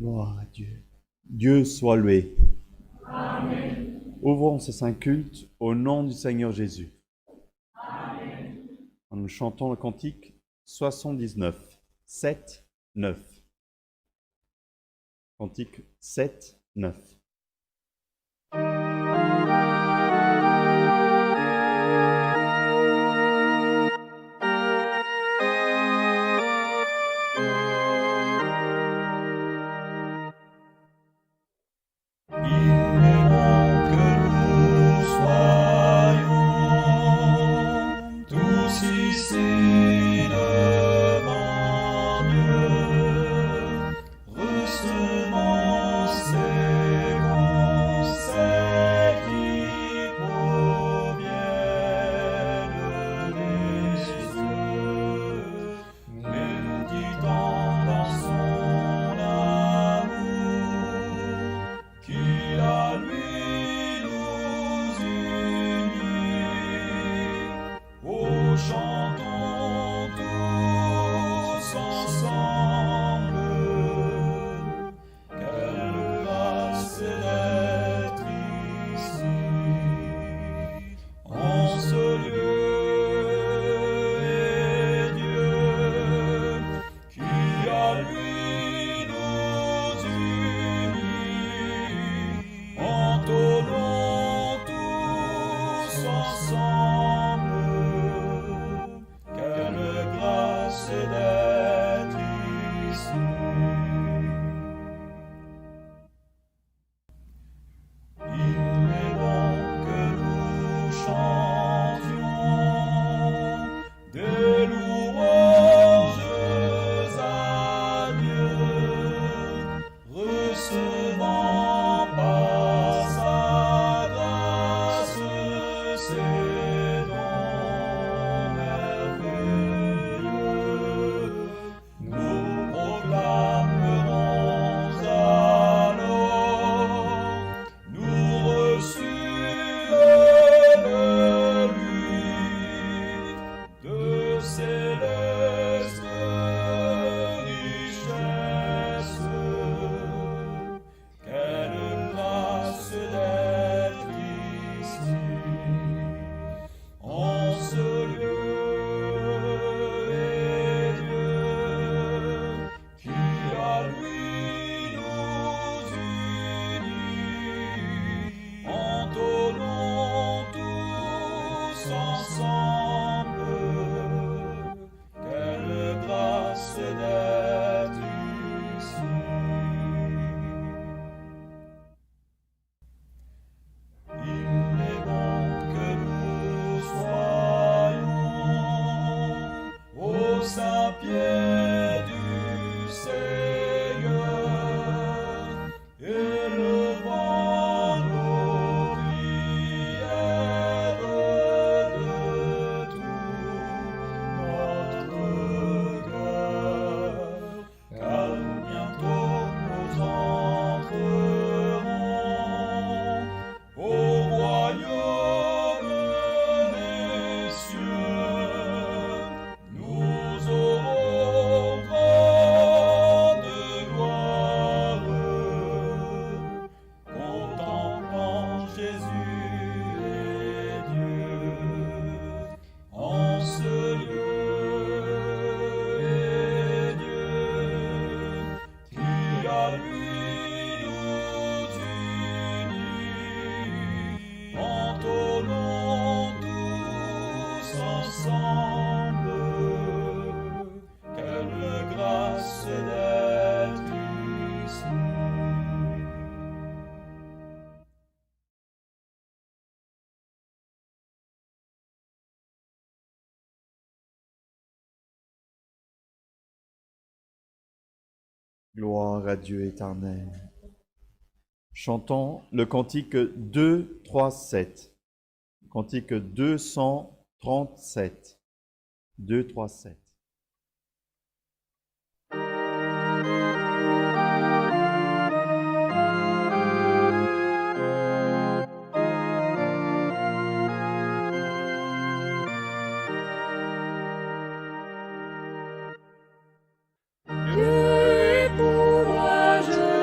Gloire à Dieu. Dieu soit loué. Amen. Ouvrons ce saint culte au nom du Seigneur Jésus. Amen. Nous chantons le cantique 79, 7, 9. Cantique 7, 9. Gloire à Dieu éternel. Chantons le cantique 237. Cantique 237. 237. Dieu est pour moi, je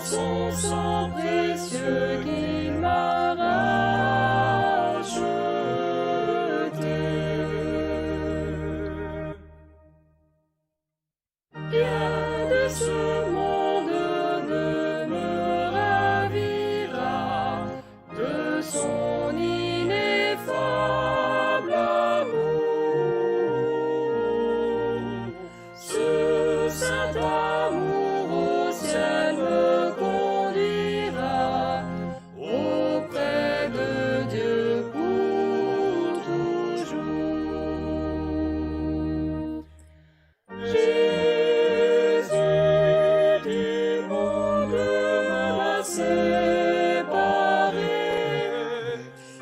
son sang précieux qui m'a racheté. Rien de ce monde ne me ravira de son ineffable amour. Ce saint amour au ciel me conduira auprès de Dieu pour toujours. Jésus du monde m'a séparé,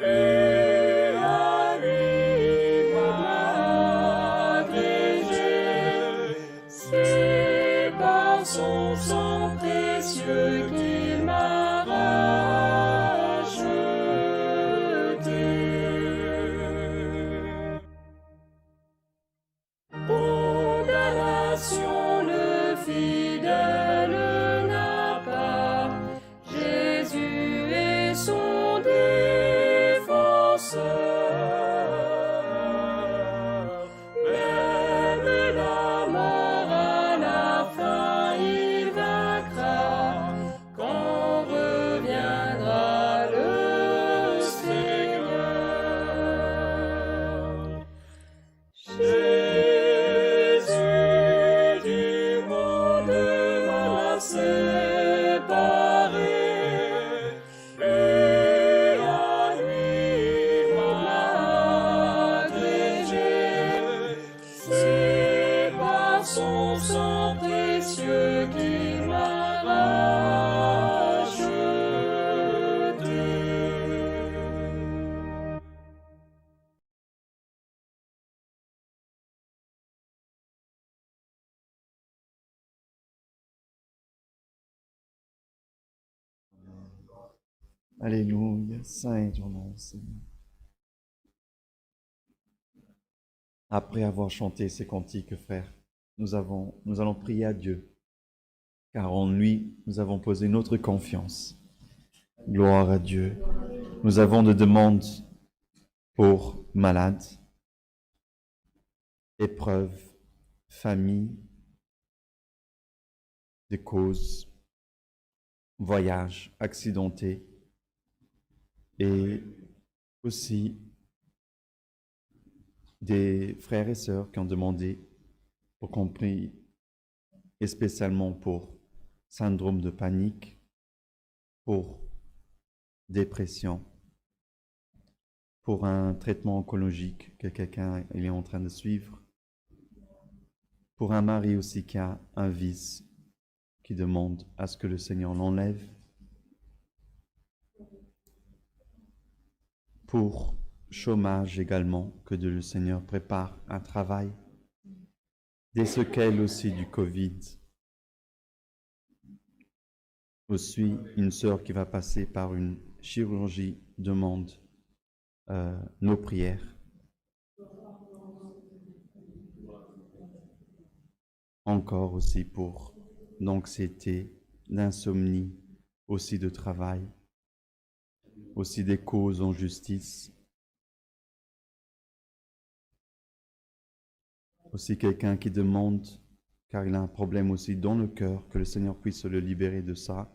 et à lui m'a agrégé. C'est par son sang précieux qu'il m'a racheté. Condamnation, le fidèle n'a pas, Jésus est son défenseur. Même la mort à la fin il vaincra, quand reviendra le Seigneur. Jésus du monde m'a séparé, et à lui m'a agrégé. C'est par son sang précieux qu'il m'a racheté. Alléluia, saint est ton nom, Seigneur. Après avoir chanté ces cantiques, frères, nous allons prier à Dieu, car en lui, nous avons posé notre confiance. Gloire à Dieu. Nous avons des demandes pour malades, épreuves, famille, des causes, voyages accidentés, et aussi des frères et sœurs qui ont demandé pour qu'on prie, et spécialement pour syndrome de panique, pour dépression, pour un traitement oncologique que quelqu'un est en train de suivre, pour un mari aussi qui a un vice, qui demande à ce que le Seigneur l'enlève, pour chômage également, que le Seigneur prépare un travail, des séquelles aussi du Covid, aussi une sœur qui va passer par une chirurgie demande nos prières. Encore aussi pour l'anxiété, l'insomnie, aussi de travail, aussi des causes en justice. Aussi quelqu'un qui demande, car il a un problème aussi dans le cœur, que le Seigneur puisse le libérer de ça.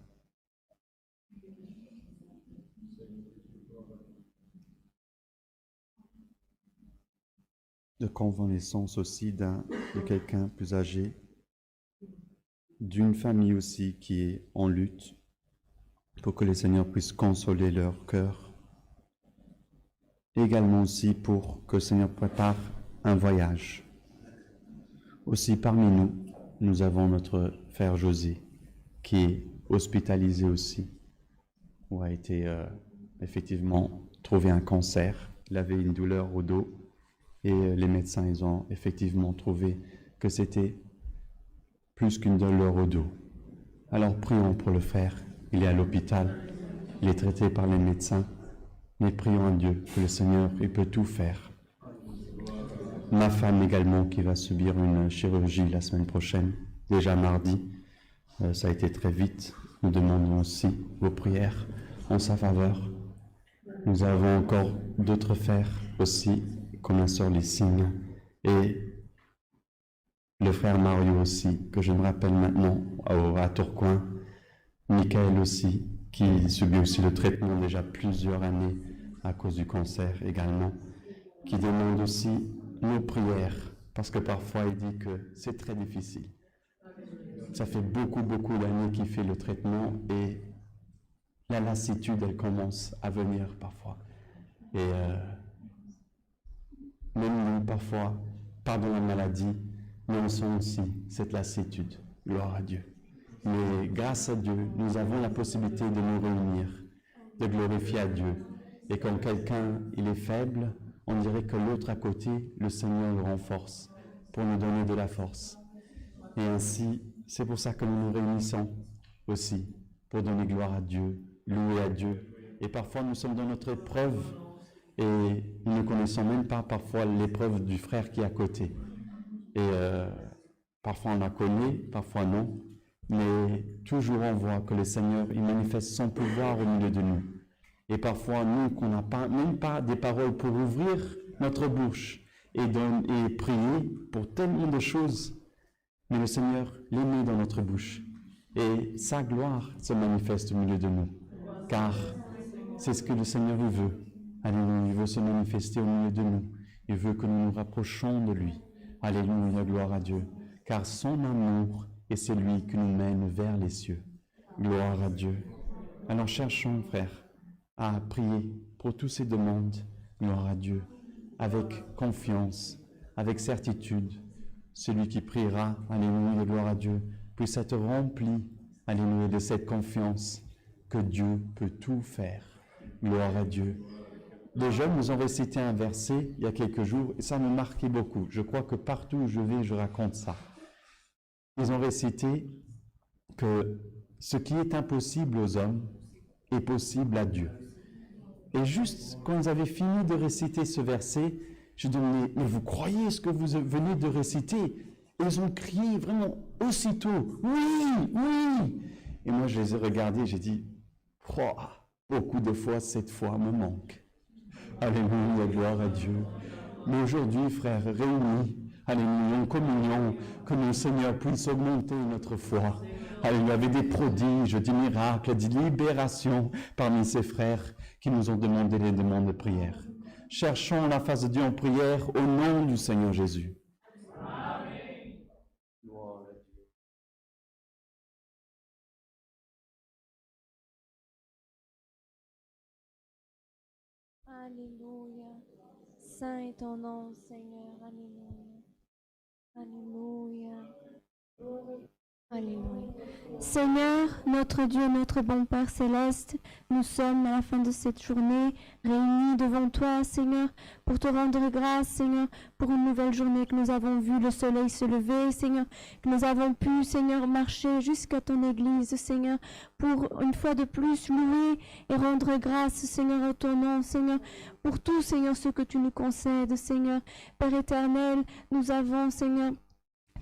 De convalescence aussi de quelqu'un plus âgé, d'une famille aussi qui est en lutte, pour que le Seigneur puisse consoler leur cœur. Également aussi pour que le Seigneur prépare un voyage. Aussi parmi nous, nous avons notre frère José, qui est hospitalisé aussi, où a été effectivement trouvé un cancer. Il avait une douleur au dos et les médecins ils ont effectivement trouvé que c'était plus qu'une douleur au dos. Alors prions pour le frère, il est à l'hôpital, il est traité par les médecins, mais prions à Dieu que le Seigneur il peut tout faire. Ma femme également qui va subir une chirurgie la semaine prochaine, déjà mardi, ça a été très vite, Nous demandons aussi vos prières en sa faveur. Nous avons encore d'autres frères aussi, comme la sœur Lysine et le frère Mario aussi, que je me rappelle maintenant à Tourcoing. Michael aussi, qui subit aussi le traitement déjà plusieurs années à cause du cancer également, qui demande aussi nos prières, parce que parfois il dit que c'est très difficile. Ça fait beaucoup d'années qu'il fait le traitement et la lassitude, elle commence à venir parfois. Et même nous, parfois, pardon la maladie, nous on sent aussi cette lassitude. Gloire à Dieu. Mais grâce à Dieu, nous avons la possibilité de nous réunir, de glorifier à Dieu. Et quand quelqu'un il est faible, on dirait que l'autre à côté, le Seigneur le renforce pour nous donner de la force. Et ainsi, c'est pour ça que nous nous réunissons aussi, pour donner gloire à Dieu, louer à Dieu. Et parfois, nous sommes dans notre épreuve et nous ne connaissons même pas parfois l'épreuve du frère qui est à côté. Et parfois on la connaît, parfois non. Mais toujours on voit que le Seigneur, il manifeste son pouvoir au milieu de nous. Et parfois, nous, qu'on n'a pas, même pas des paroles pour ouvrir notre bouche et prier pour tellement de choses, mais le Seigneur les met dans notre bouche. Et sa gloire se manifeste au milieu de nous. Car c'est ce que le Seigneur veut. Alléluia, il veut se manifester au milieu de nous. Il veut que nous nous rapprochons de lui. Alléluia, gloire à Dieu. Car son amour est celui qui nous mène vers les cieux. Gloire à Dieu. Alors cherchons, frères, à prier pour toutes ces demandes. Gloire à Dieu. Avec confiance, avec certitude. Celui qui priera, alléluia, gloire à Dieu, puisse être rempli, alléluia, de cette confiance que Dieu peut tout faire. Gloire à Dieu. Les jeunes nous ont récité un verset il y a quelques jours et ça me marquait beaucoup. Je crois que partout où je vais, je raconte ça. Ils ont récité que ce qui est impossible aux hommes est possible à Dieu. Et juste quand ils avaient fini de réciter ce verset, je demandais, mais vous croyez ce que vous venez de réciter? Et ils ont crié vraiment aussitôt, oui, oui. Et moi, je les ai regardés, j'ai dit, oh, beaucoup de fois, cette foi me manque. Alléluia, gloire à Dieu. Mais aujourd'hui, frères, réunis, alléluia, en communion, que le Seigneur puisse augmenter notre foi. Alléluia, avec des prodiges, des miracles, des libérations parmi ces frères qui nous ont demandé les demandes de prière. Cherchons la face de Dieu en prière au nom du Seigneur Jésus. Amen. Gloire à Dieu. Alléluia. Saint est ton nom, Seigneur. Alléluia. Alléluia. Alléluia. Seigneur, notre Dieu, notre bon Père céleste, nous sommes à la fin de cette journée réunis devant toi, Seigneur, pour te rendre grâce, Seigneur, pour une nouvelle journée que nous avons vu le soleil se lever, Seigneur, que nous avons pu, Seigneur, marcher jusqu'à ton église, Seigneur, pour une fois de plus louer et rendre grâce, Seigneur, à ton nom, Seigneur, pour tout, Seigneur, ce que tu nous concèdes, Seigneur. Père éternel, nous avons, Seigneur,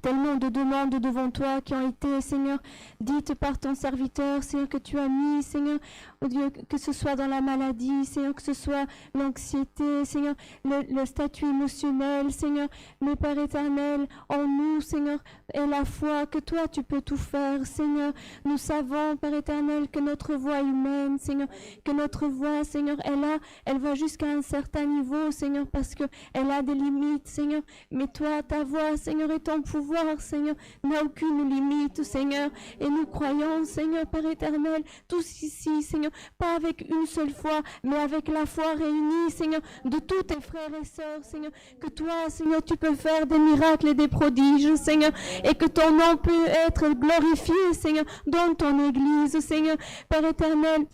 tellement de demandes devant toi qui ont été, Seigneur, dites par ton serviteur, Seigneur, que tu as mis, Seigneur, oh Dieu, que ce soit dans la maladie, Seigneur, que ce soit l'anxiété, Seigneur, le statut émotionnel, Seigneur, mais Père éternel, en nous, Seigneur, et la foi que toi, tu peux tout faire, Seigneur. Nous savons, Père éternel, que notre voix humaine, Seigneur, que notre voix, Seigneur, elle va jusqu'à un certain niveau, Seigneur, parce que elle a des limites, Seigneur, mais toi, ta voix, Seigneur, et ton pouvoir, Seigneur, n'a aucune limite, Seigneur, et nous croyons, Seigneur, Père éternel, tous ici, Seigneur, pas avec une seule foi, mais avec la foi réunie, Seigneur, de tous tes frères et sœurs, Seigneur, que toi, Seigneur, tu peux faire des miracles et des prodiges, Seigneur, et que ton nom peut être glorifié, Seigneur, dans ton Église, Seigneur, Père éternel.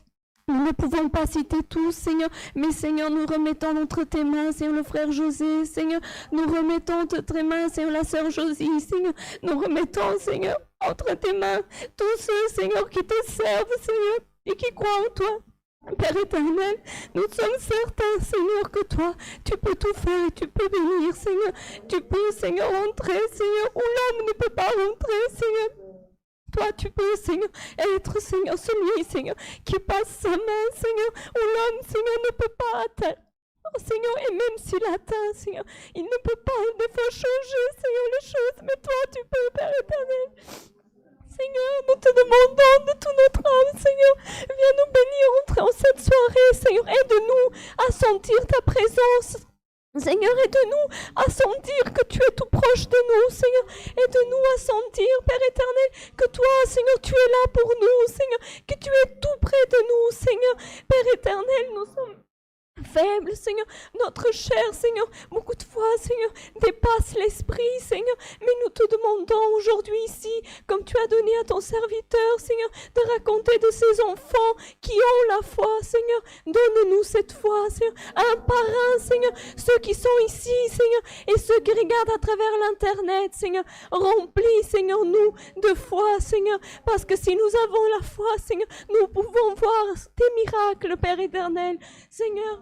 Nous ne pouvons pas citer tous, Seigneur, mais Seigneur, nous remettons entre tes mains, Seigneur, le frère José, Seigneur, nous remettons entre tes mains, Seigneur, la sœur Josie, Seigneur, nous remettons, Seigneur, entre tes mains, tous ceux, Seigneur, qui te servent, Seigneur, et qui croient en toi. Père éternel, nous sommes certains, Seigneur, que toi, tu peux tout faire et tu peux bénir, Seigneur. Tu peux, Seigneur, entrer, Seigneur, où l'homme ne peut pas rentrer, Seigneur. toi, tu peux, Seigneur, être, Seigneur, celui, Seigneur, qui passe sa main, Seigneur, où l'homme, Seigneur, ne peut pas atteindre. Oh, Seigneur, et même s'il atteint, Seigneur, il ne peut pas des fois changer, Seigneur, les choses, mais toi, tu peux, Père éternel. Seigneur, nous te demandons de tout notre âme, Seigneur, viens nous bénir en cette soirée, Seigneur, aide-nous à sentir ta présence. Seigneur, aide-nous à sentir que tu es tout proche de nous, Seigneur. Aide-nous à sentir, Père éternel, que toi, Seigneur, tu es là pour nous, Seigneur, que tu es tout près de nous, Seigneur. Père éternel, nous sommes faible, Seigneur, notre chair, Seigneur, beaucoup de fois, Seigneur, dépasse l'esprit, Seigneur, mais nous te demandons aujourd'hui ici, comme tu as donné à ton serviteur, Seigneur, de raconter de ces enfants qui ont la foi, Seigneur, donne-nous cette foi, Seigneur, un par un, Seigneur, ceux qui sont ici, Seigneur, et ceux qui regardent à travers l'internet, Seigneur, remplis, Seigneur, nous de foi, Seigneur, parce que si nous avons la foi, Seigneur, nous pouvons voir tes miracles, Père éternel, Seigneur.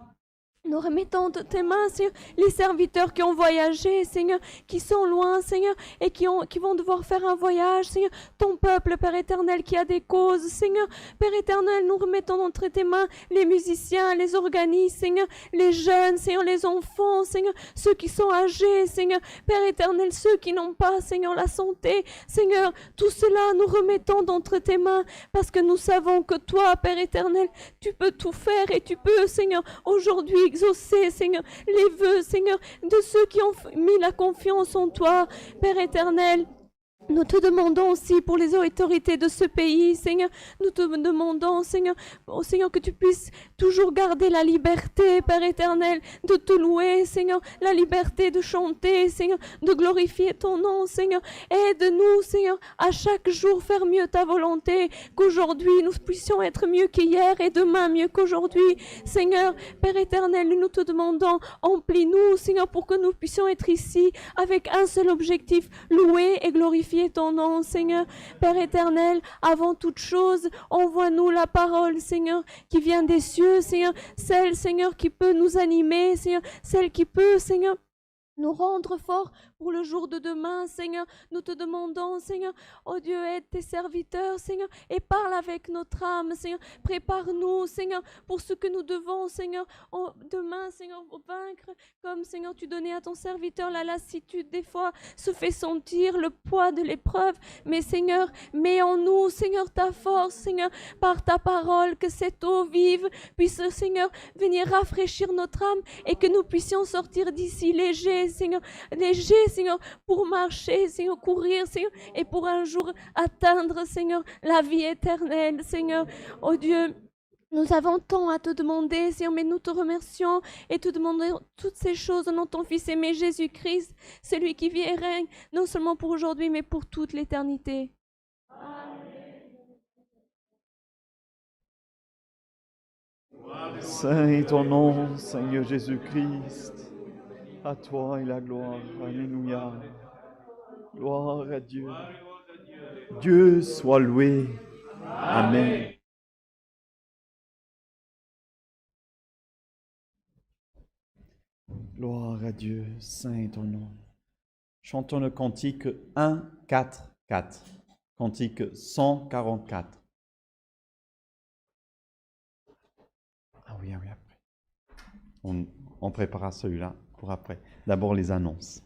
Nous remettons de tes mains, Seigneur, les serviteurs qui ont voyagé, Seigneur, qui sont loin, Seigneur, et qui vont devoir faire un voyage, Seigneur. Ton peuple, Père éternel, qui a des causes, Seigneur. Père éternel, nous remettons entre tes mains les musiciens, les organismes, Seigneur, les jeunes, Seigneur, les enfants, Seigneur, ceux qui sont âgés, Seigneur. Père éternel, ceux qui n'ont pas, Seigneur, la santé, Seigneur, tout cela, nous remettons d'entre tes mains, parce que nous savons que toi, Père éternel, tu peux tout faire et tu peux, Seigneur, aujourd'hui exaucer, Seigneur, les vœux, Seigneur, de ceux qui ont mis la confiance en toi, Père éternel. Nous te demandons aussi pour les autorités de ce pays, Seigneur, nous te demandons, Seigneur, oh Seigneur, que tu puisses toujours garder la liberté, Père éternel, de te louer, Seigneur, la liberté de chanter, Seigneur, de glorifier ton nom, Seigneur. Aide-nous, Seigneur, à chaque jour faire mieux ta volonté, qu'aujourd'hui nous puissions être mieux qu'hier et demain mieux qu'aujourd'hui. Seigneur, Père éternel, nous te demandons, emplis-nous, Seigneur, pour que nous puissions être ici avec un seul objectif, louer et glorifier ton nom, Seigneur. Père éternel, avant toute chose, envoie-nous la parole, Seigneur, qui vient des cieux, Seigneur, celle, Seigneur, qui peut nous animer, Seigneur, celle qui peut, Seigneur, nous rendre forts pour le jour de demain, Seigneur. Nous te demandons, Seigneur, oh Dieu, aide tes serviteurs, Seigneur, et parle avec notre âme, Seigneur. Prépare-nous, Seigneur, pour ce que nous devons, Seigneur, demain, Seigneur, vaincre, comme, Seigneur, tu donnais à ton serviteur la lassitude, des fois, se fait sentir le poids de l'épreuve. Mais, Seigneur, mets en nous, Seigneur, ta force, Seigneur, par ta parole, que cette eau vive puisse, Seigneur, venir rafraîchir notre âme et que nous puissions sortir d'ici légers, Seigneur, Seigneur, pour marcher, Seigneur, courir, Seigneur, et pour un jour atteindre, Seigneur, la vie éternelle, Seigneur. Oh Dieu, nous avons tant à te demander, Seigneur, mais nous te remercions et te demandons toutes ces choses au nom de ton Fils aimé Jésus-Christ, celui qui vit et règne, non seulement pour aujourd'hui, mais pour toute l'éternité. Saint est ton nom, Seigneur Jésus-Christ. À toi est la gloire. Alléluia. Gloire à Dieu. Dieu soit loué. Amen. Gloire à Dieu. Saint est ton nom. Chantons le cantique 1, 4, 4. Cantique 144. Ah oui, après. On préparera celui-là pour après. D'abord les annonces.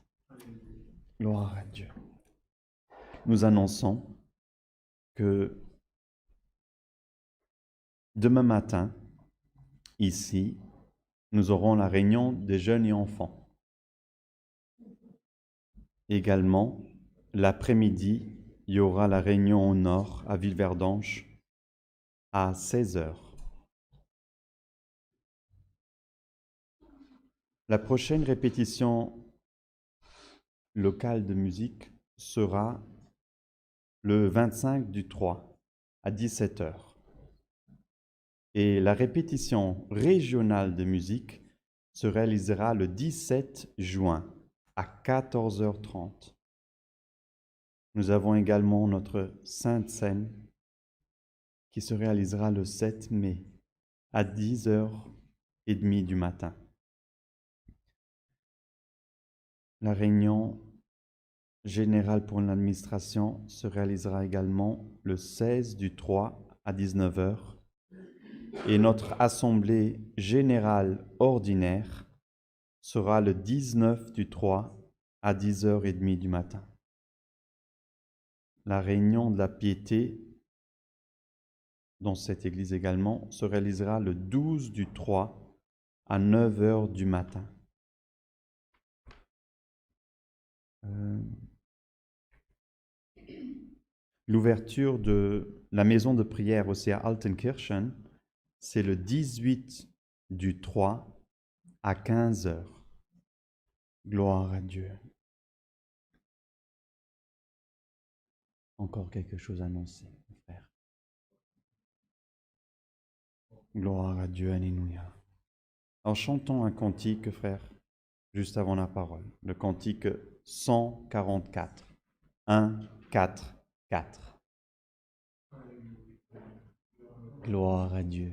Gloire à Dieu. Nous annonçons que demain matin, ici, nous aurons la réunion des jeunes et enfants. Également, l'après-midi, il y aura la réunion au nord, à Villeverdange, à 16h. La prochaine répétition locale de musique sera le 25 du 3 à 17h. Et la répétition régionale de musique se réalisera le 17 juin à 14h30. Nous avons également notre Sainte Seine qui se réalisera le 7 mai à 10h30 du matin. La réunion général pour l'administration se réalisera également le 16 du 3 à 19 heures et notre assemblée générale ordinaire sera le 19 du 3 à 10h30 du matin. La réunion de la piété dans cette église également se réalisera le 12 du 3 à 9 heures du matin. L'ouverture de la maison de prière aussi à Altenkirchen, c'est le 18 du 3 à 15 heures. Gloire à Dieu. Encore quelque chose à annoncer, frère. Gloire à Dieu, alléluia. Alors chantons un cantique, frère, juste avant la parole. Le cantique 144. 1, 4, 4. Gloire à Dieu.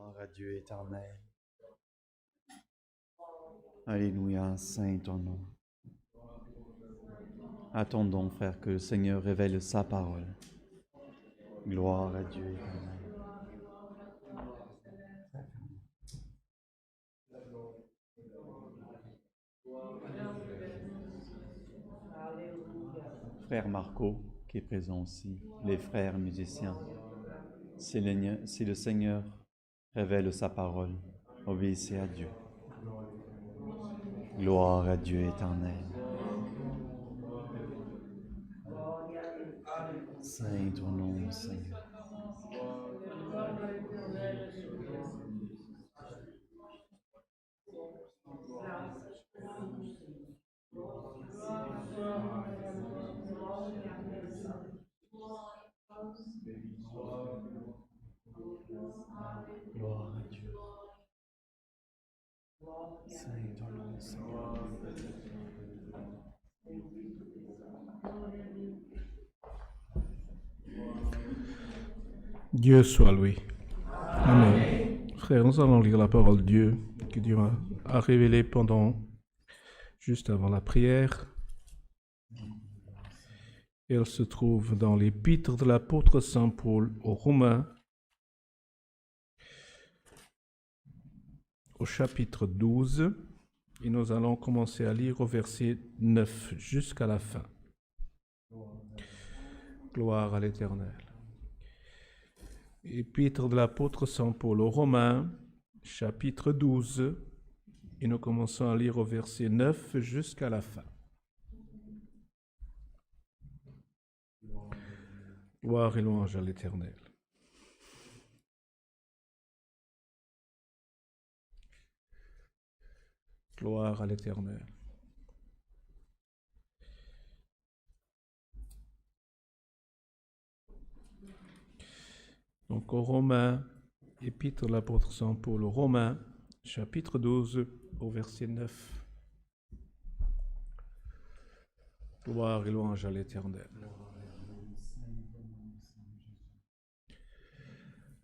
Gloire à Dieu éternel. Alléluia, Saint ton nom. Attendons, frère, que le Seigneur révèle sa parole. Gloire à Dieu éternel. Frère Marco, qui est présent aussi, les frères musiciens. Si le Seigneur révèle sa parole, obéissez à Dieu. Gloire à Dieu éternel. Saint ton nom, Seigneur. Gloire à Dieu. Dieu soit loué. Amen. Frères, nous allons lire la parole de Dieu que Dieu a révélée juste avant la prière. Elle se trouve dans l'épître de l'apôtre Saint Paul aux Romains, au chapitre 12, et nous allons commencer à lire au verset 9 jusqu'à la fin. Gloire à l'Éternel. Épître de l'apôtre Saint Paul aux Romains, chapitre 12, et nous commençons à lire au verset 9 jusqu'à la fin. Gloire et louange à l'Éternel. Gloire à l'Éternel. Donc aux Romains, épître de l'apôtre Saint Paul aux Romains, chapitre 12, au verset 9. Gloire et louange à l'Éternel.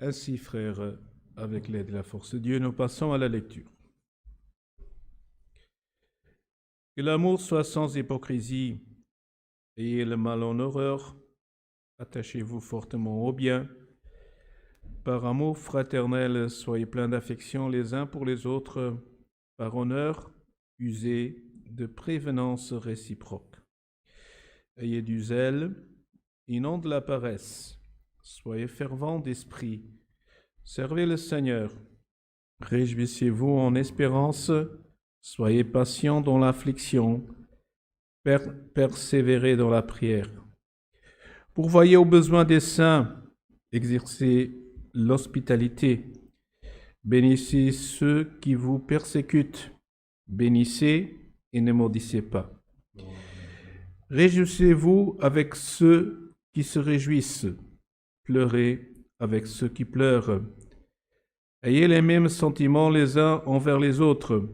Ainsi, frères, avec l'aide et la force de Dieu, nous passons à la lecture. Que l'amour soit sans hypocrisie, ayez le mal en horreur, attachez-vous fortement au bien. Par amour fraternel, soyez pleins d'affection les uns pour les autres, par honneur, usez de prévenance réciproque. Ayez du zèle et non de la paresse. Soyez fervents d'esprit. Servez le Seigneur. Réjouissez-vous en espérance. Soyez patients dans l'affliction. Persévérez dans la prière. Pourvoyez aux besoins des saints. Exercez l'hospitalité. Bénissez ceux qui vous persécutent. Bénissez et ne maudissez pas. Réjouissez-vous avec ceux qui se réjouissent. Pleurez avec ceux qui pleurent. Ayez les mêmes sentiments les uns envers les autres.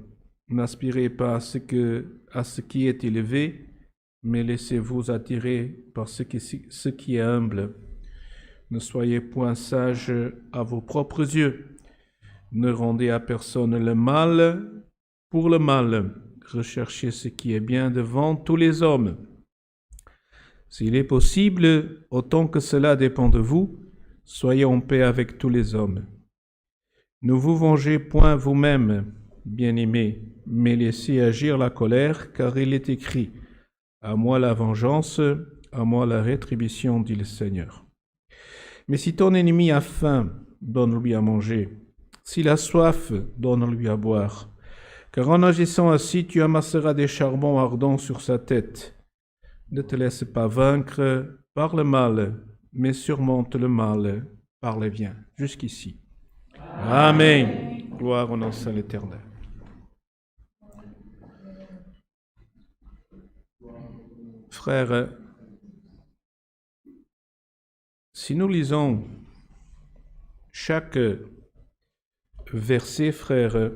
N'aspirez pas à ce qui est élevé, mais laissez-vous attirer par ce qui est humble. Ne soyez point sages à vos propres yeux. Ne rendez à personne le mal pour le mal. Recherchez ce qui est bien devant tous les hommes. S'il est possible, autant que cela dépend de vous, soyez en paix avec tous les hommes. Ne vous vengez point vous-même, bien-aimés, mais laissez agir la colère, car il est écrit « À moi la vengeance, à moi la rétribution, dit le Seigneur. » Mais si ton ennemi a faim, donne-lui à manger. S'il a soif, donne-lui à boire. Car en agissant ainsi, tu amasseras des charbons ardents sur sa tête. Ne te laisse pas vaincre par le mal, mais surmonte le mal par le bien. Jusqu'ici. Amen. Gloire au nom de l'Éternel. Frères, si nous lisons chaque verset, frères,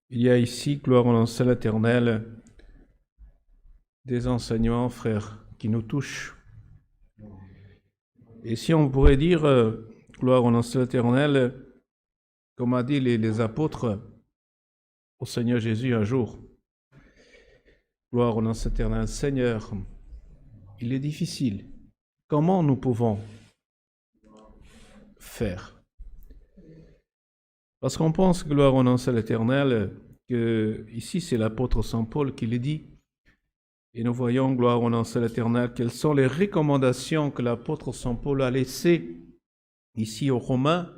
il y a ici, gloire au nom de l'Éternel, des enseignements, frères, qui nous touchent. Et si on pourrait dire, gloire au nom de l'Éternel, comme a dit les apôtres au Seigneur Jésus un jour, gloire au nom de l'Éternel, Seigneur, il est difficile. Comment nous pouvons faire? Parce qu'on pense, gloire au nom de l'Éternel, que ici c'est l'apôtre Saint Paul qui le dit. Et nous voyons, gloire au nom de l'Éternel, quelles sont les recommandations que l'apôtre Saint Paul a laissées ici aux Romains.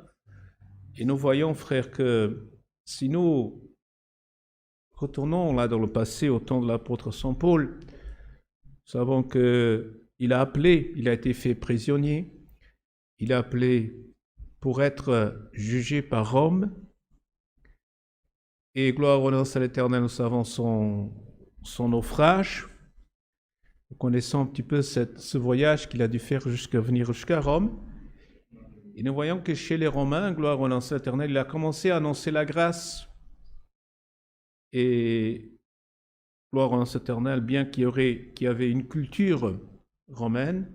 Et nous voyons, frères, que si nous retournons là dans le passé, au temps de l'apôtre Saint Paul, nous savons qu'il a appelé, il a été fait prisonnier, il a appelé pour être jugé par Rome. Et gloire au nom de l'Éternel, nous savons son naufrage. Nous connaissons un petit peu ce voyage qu'il a dû faire venir jusqu'à Rome. Et nous voyons que chez les Romains, gloire au nom de l'Éternel, il a commencé à annoncer la grâce. Et gloire au nom éternel, bien qu'il y avait une culture romaine,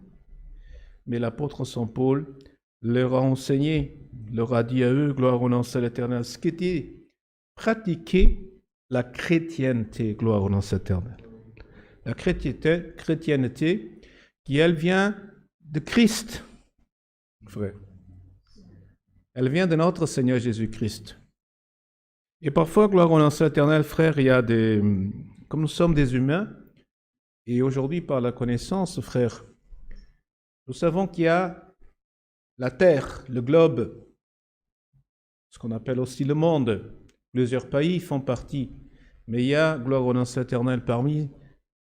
mais l'apôtre Saint Paul leur a enseigné, leur a dit à eux, gloire au nom de l'Éternel, ce qu'était pratiquer la chrétienté, gloire au nom de l'Éternel. La chrétienté qui, elle, vient de Christ, frère. Elle vient de notre Seigneur Jésus-Christ. Et parfois, gloire au nom de l'Éternel, frère, il y a comme nous sommes des humains, et aujourd'hui, par la connaissance, frère, nous savons qu'il y a la Terre, le globe, ce qu'on appelle aussi le monde. Plusieurs pays font partie. Mais il y a, gloire au nom de l'Éternel, parmi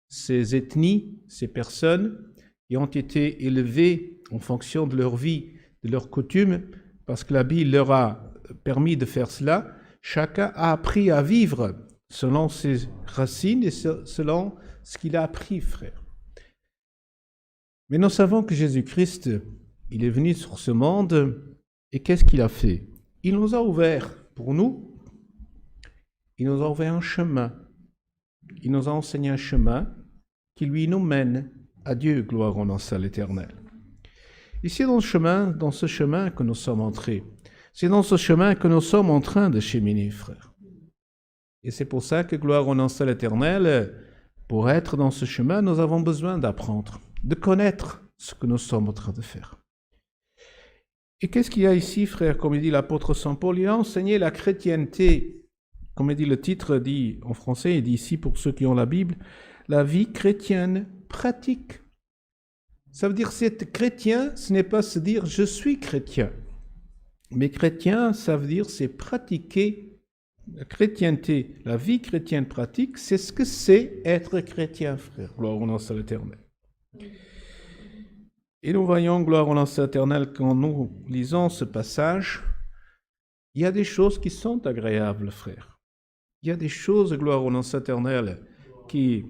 ces ethnies, ces personnes qui ont été élevées en fonction de leur vie, de leurs coutumes, parce que la Bible leur a permis de faire cela. Chacun a appris à vivre selon ses racines et selon ce qu'il a appris, frère. Mais nous savons que Jésus-Christ, il est venu sur ce monde et qu'est-ce qu'il a fait? Il nous a ouvert pour nous, il nous a ouvert un chemin, il nous a enseigné un chemin qui lui nous mène à Dieu, gloire au nom de l'Éternel. Ici dans ce chemin que nous sommes entrés, c'est dans ce chemin que nous sommes en train de cheminer, frère. Et c'est pour ça que, gloire au nom de l'Éternel, pour être dans ce chemin, nous avons besoin d'apprendre, de connaître ce que nous sommes en train de faire. Et qu'est-ce qu'il y a ici, frère? Comme il dit l'apôtre Saint Paul, il a enseigné la chrétienté. Comme il dit le titre, dit en français, il dit ici pour ceux qui ont la Bible, la vie chrétienne pratique. Ça veut dire être chrétien, ce n'est pas se dire je suis chrétien. Mais chrétien, ça veut dire c'est pratiquer la chrétienté. La vie chrétienne pratique, c'est ce que c'est être chrétien, frère. Gloire au nom de l'Éternel. Et nous voyons, gloire au nom de l'Éternel, quand nous lisons ce passage, il y a des choses qui sont agréables, frère. Il y a des choses, gloire au nom de l'Éternel, qui,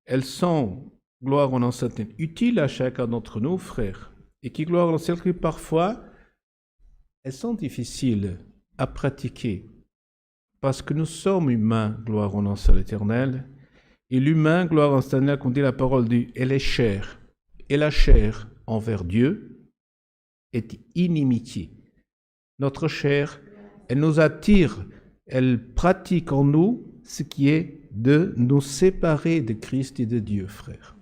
elles sont, gloire au nom de l'Éternel, utiles à chacun d'entre nous, frère, et qui, gloire au nom de l'Éternel, parfois, elles sont difficiles à pratiquer, parce que nous sommes humains, gloire au nom de l'Éternel, et l'humain, gloire au nom de l'Éternel, qu'on dit la parole elle est chair, et la chair, envers Dieu est inimitié. Notre chair, elle nous attire, elle pratique en nous ce qui est de nous séparer de Christ et de Dieu, frère.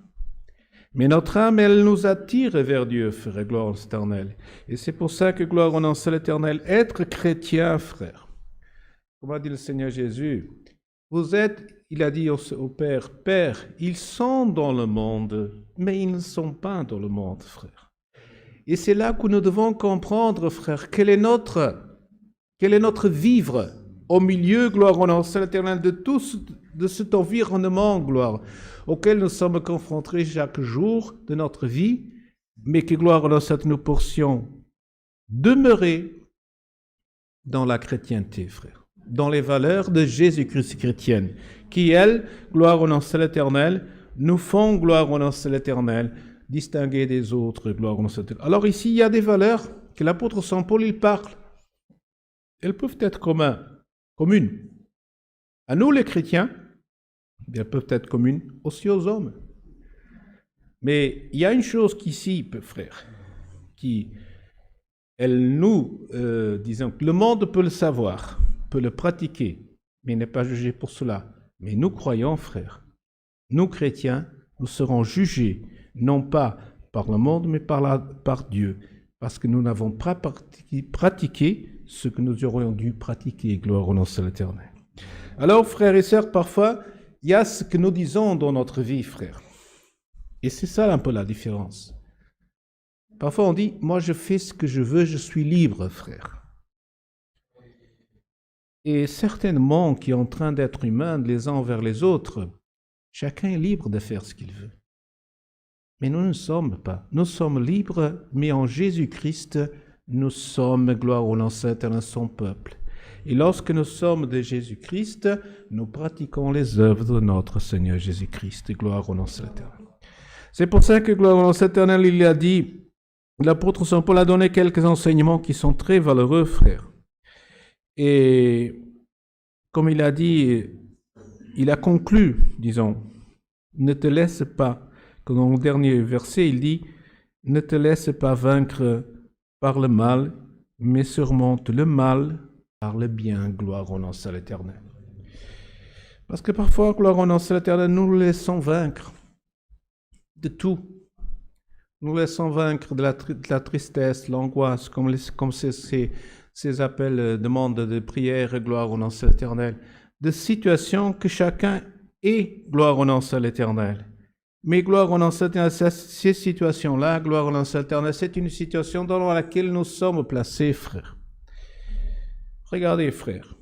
Mais notre âme, elle nous attire vers Dieu, frère, gloire à l'Éternel. Et c'est pour ça que, gloire au nom de l'Éternel, être chrétien, frère. Comme a dit le Seigneur Jésus, vous êtes, il a dit au Père, Père, ils sont dans le monde, mais ils ne sont pas dans le monde, frère. Et c'est là que nous devons comprendre, frère, quel est notre vivre au milieu, gloire au nom de l'Éternel, de cet environnement, gloire, auquel nous sommes confrontés chaque jour de notre vie, mais que, gloire au nom de l'Éternel, nous puissions demeurer dans la chrétienté, frère. Dans les valeurs de Jésus-Christ chrétienne, qui, elles, gloire au nom de l'Éternel, nous font, gloire au nom de l'Éternel, distinguer des autres, gloire au nom de l'Éternel. Alors ici, il y a des valeurs que l'apôtre Saint Paul, il parle. Elles peuvent être communes. À nous, les chrétiens, elles peuvent être communes aussi aux hommes. Mais il y a une chose qu'ici, frère, qui, elle nous, disons, le monde peut le savoir, peut le pratiquer, mais n'est pas jugé pour cela. Mais nous croyons, frères, nous chrétiens, nous serons jugés, non pas par le monde, mais par Dieu, parce que nous n'avons pas pratiqué ce que nous aurions dû pratiquer, gloire au nom de l'Éternel. Alors, frères et sœurs, parfois, il y a ce que nous disons dans notre vie, frères. Et c'est ça un peu la différence. Parfois, on dit, moi je fais ce que je veux, je suis libre, frère. Et certainement qui est en train d'être humain les uns envers les autres, chacun est libre de faire ce qu'il veut. Mais nous ne sommes pas. Nous sommes libres, mais en Jésus-Christ, nous sommes, gloire au nom de l'Éternel, son peuple. Et lorsque nous sommes de Jésus-Christ, nous pratiquons les œuvres de notre Seigneur Jésus-Christ. Gloire au nom de l'Éternel. C'est pour ça que, gloire au nom de l'Éternel, il a dit, l'apôtre Saint Paul a donné quelques enseignements qui sont très valeureux, frères. Et comme il a dit, il a conclu, disons, ne te laisse pas, que dans le dernier verset, il dit, ne te laisse pas vaincre par le mal, mais surmonte le mal par le bien, gloire au nom à l'Éternel. Parce que parfois, gloire au nom à l'Éternel, nous nous laissons vaincre de tout. Nous laissons vaincre de la tristesse, l'angoisse, comme ces appels demandent de prière, gloire au nom de l'Éternel, de situations que chacun est, gloire au nom de l'Éternel. Mais gloire au nom de l'Éternel, ces situations-là, gloire au nom de l'Éternel, c'est une situation dans laquelle nous sommes placés, frères. Regardez, frères,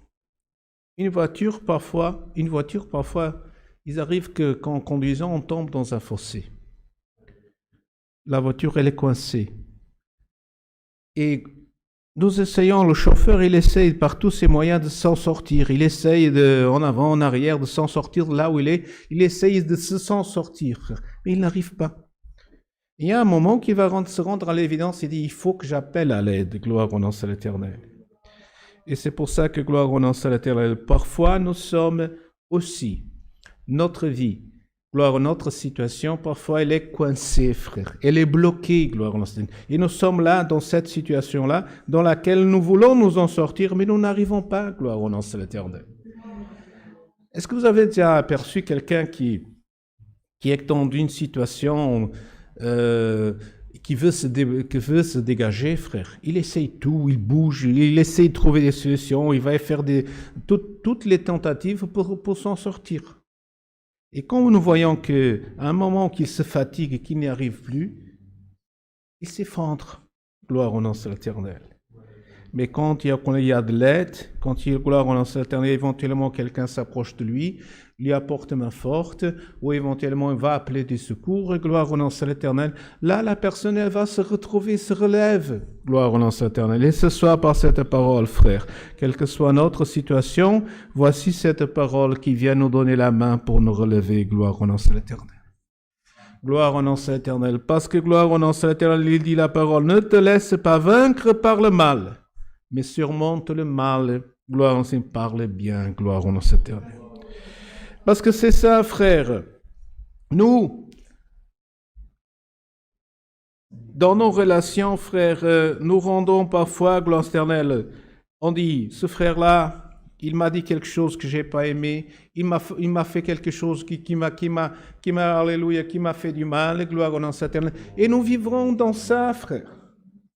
une voiture, parfois, il arrive qu'en conduisant, on tombe dans un fossé. La voiture, elle est coincée. Et nous essayons, le chauffeur, il essaye par tous ses moyens de s'en sortir. Il essaye en avant, en arrière, de s'en sortir de là où il est. Il essaye de s'en sortir, mais il n'arrive pas. Il y a un moment qu'il va se rendre à l'évidence, il dit, il faut que j'appelle à l'aide, gloire au nom de l'Éternel. Et c'est pour ça que, gloire au nom de l'Éternel, parfois nous sommes aussi, notre vie, gloire, notre situation, parfois elle est coincée, frère. Elle est bloquée, gloire au nom de l'Éternel. Et nous sommes là, dans cette situation-là, dans laquelle nous voulons nous en sortir, mais nous n'arrivons pas, gloire au nom de l'Éternel. Est-ce que vous avez déjà aperçu quelqu'un qui est dans une situation qui veut se dégager, frère? Il essaye tout, il bouge, il essaye de trouver des solutions, il va faire toutes les tentatives pour s'en sortir. Et quand nous voyons qu'à un moment qu'il se fatigue et qu'il n'y arrive plus, il s'effondre. Gloire au nom de l'Éternel. Mais quand il y a de l'aide, quand il y a gloire au nom de l'Éternel, éventuellement quelqu'un s'approche de lui, lui apporte main forte, ou éventuellement il va appeler du secours, gloire au nom de l'Éternel. Là, la personne, elle va se retrouver, se relève, gloire au nom de l'Éternel. Et ce soit par cette parole, frère, quelle que soit notre situation, voici cette parole qui vient nous donner la main pour nous relever, gloire au nom de l'Éternel. Gloire au nom de l'Éternel, parce que gloire au nom de l'Éternel, il dit la parole, ne te laisse pas vaincre par le mal, mais surmonte le mal, gloire au nom, parle bien, gloire au nom de l'Éternel. Parce que c'est ça, frère. Nous, dans nos relations, frère, nous rendons parfois, gloire éternelle, on dit, ce frère-là, il m'a dit quelque chose que j'ai pas aimé, il m'a fait quelque chose qui m'a fait du mal, gloire au nom éternel. Et nous vivrons dans ça, frère.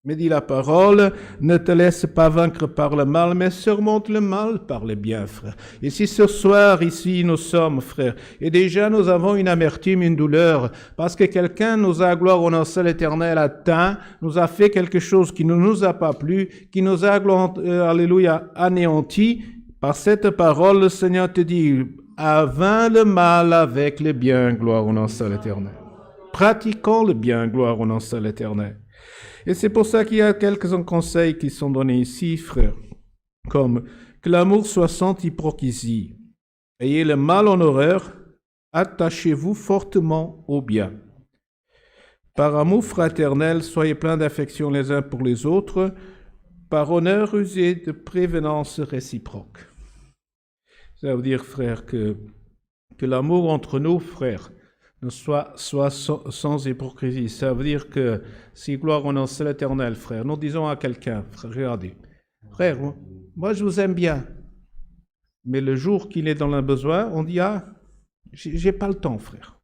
Mais dit la parole, ne te laisse pas vaincre par le mal, mais surmonte le mal par le bien, frère. Et si ce soir, ici, nous sommes, frère, et déjà nous avons une amertume, une douleur, parce que quelqu'un nous a, gloire au nom seul éternel, atteint, nous a fait quelque chose qui ne nous a pas plu, qui nous a, alléluia, anéanti, par cette parole, le Seigneur te dit, vainc le mal avec le bien, gloire au nom seul éternel. Pratiquons le bien, gloire au nom seul éternel. Et c'est pour ça qu'il y a quelques conseils qui sont donnés ici, frères, comme que l'amour soit sans hypocrisie. Ayez le mal en horreur, attachez-vous fortement au bien. Par amour fraternel, soyez pleins d'affection les uns pour les autres, par honneur usez de prévenance réciproque. Ça veut dire, frère, que l'amour entre nous, frères, ne soit sans hypocrisie. Ça veut dire que si gloire au nom de l'Éternel, frère, nous disons à quelqu'un, frère, regardez, frère, moi je vous aime bien, mais le jour qu'il est dans un besoin, on dit, j'ai pas le temps, frère.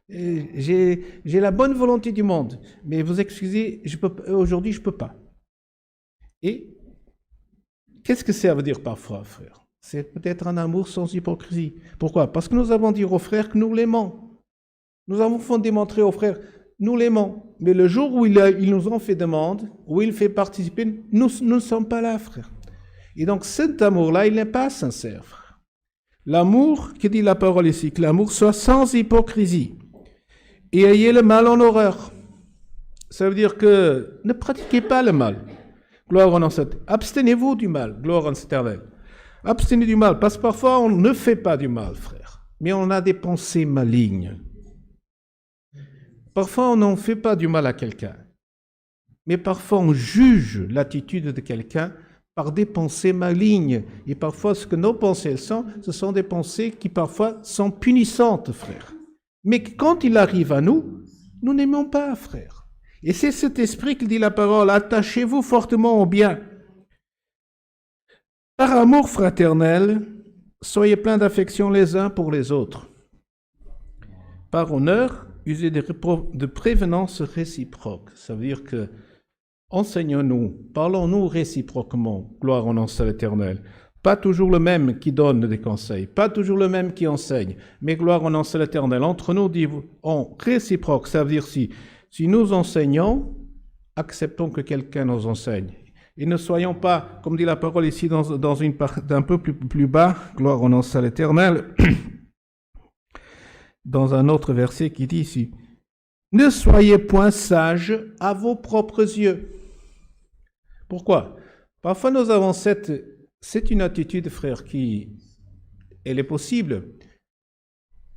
J'ai la bonne volonté du monde, mais vous excusez, aujourd'hui je peux pas. Et qu'est-ce que ça veut dire parfois, frère? C'est peut-être un amour sans hypocrisie. Pourquoi? Parce que nous avons dit au frère que nous l'aimons. Nous avons démontré aux frères, nous l'aimons. Mais le jour où ils nous ont fait demande, où il fait participer, nous ne sommes pas là, frère. Et donc cet amour-là, il n'est pas sincère, frère. L'amour, que dit la parole ici, que l'amour soit sans hypocrisie. Et ayez le mal en horreur. Ça veut dire que ne pratiquez pas le mal. Gloire en cette. Abstenez-vous du mal. Gloire en éternel. Abstenez du mal. Parce que parfois, on ne fait pas du mal, frère. Mais on a des pensées malignes. Parfois, on n'en fait pas du mal à quelqu'un. Mais parfois, on juge l'attitude de quelqu'un par des pensées malignes. Et parfois, ce que nos pensées sont, ce sont des pensées qui parfois sont punissantes, frère. Mais quand il arrive à nous, nous n'aimons pas, frère. Et c'est cet esprit qui dit la parole, attachez-vous fortement au bien. Par amour fraternel, soyez pleins d'affection les uns pour les autres. Par honneur, usez de prévenance réciproque. Ça veut dire que enseignons-nous, parlons-nous réciproquement, gloire au nom de l'Éternel. Pas toujours le même qui donne des conseils, pas toujours le même qui enseigne, mais gloire au nom de l'Éternel. Entre nous, en réciproque, ça veut dire si nous enseignons, acceptons que quelqu'un nous enseigne. Et ne soyons pas, comme dit la parole ici, dans une part d'un peu plus bas, gloire au nom de l'Éternel, dans un autre verset qui dit ici, ne soyez point sages à vos propres yeux. Pourquoi? Parfois nous avons c'est une attitude, frère, elle est possible.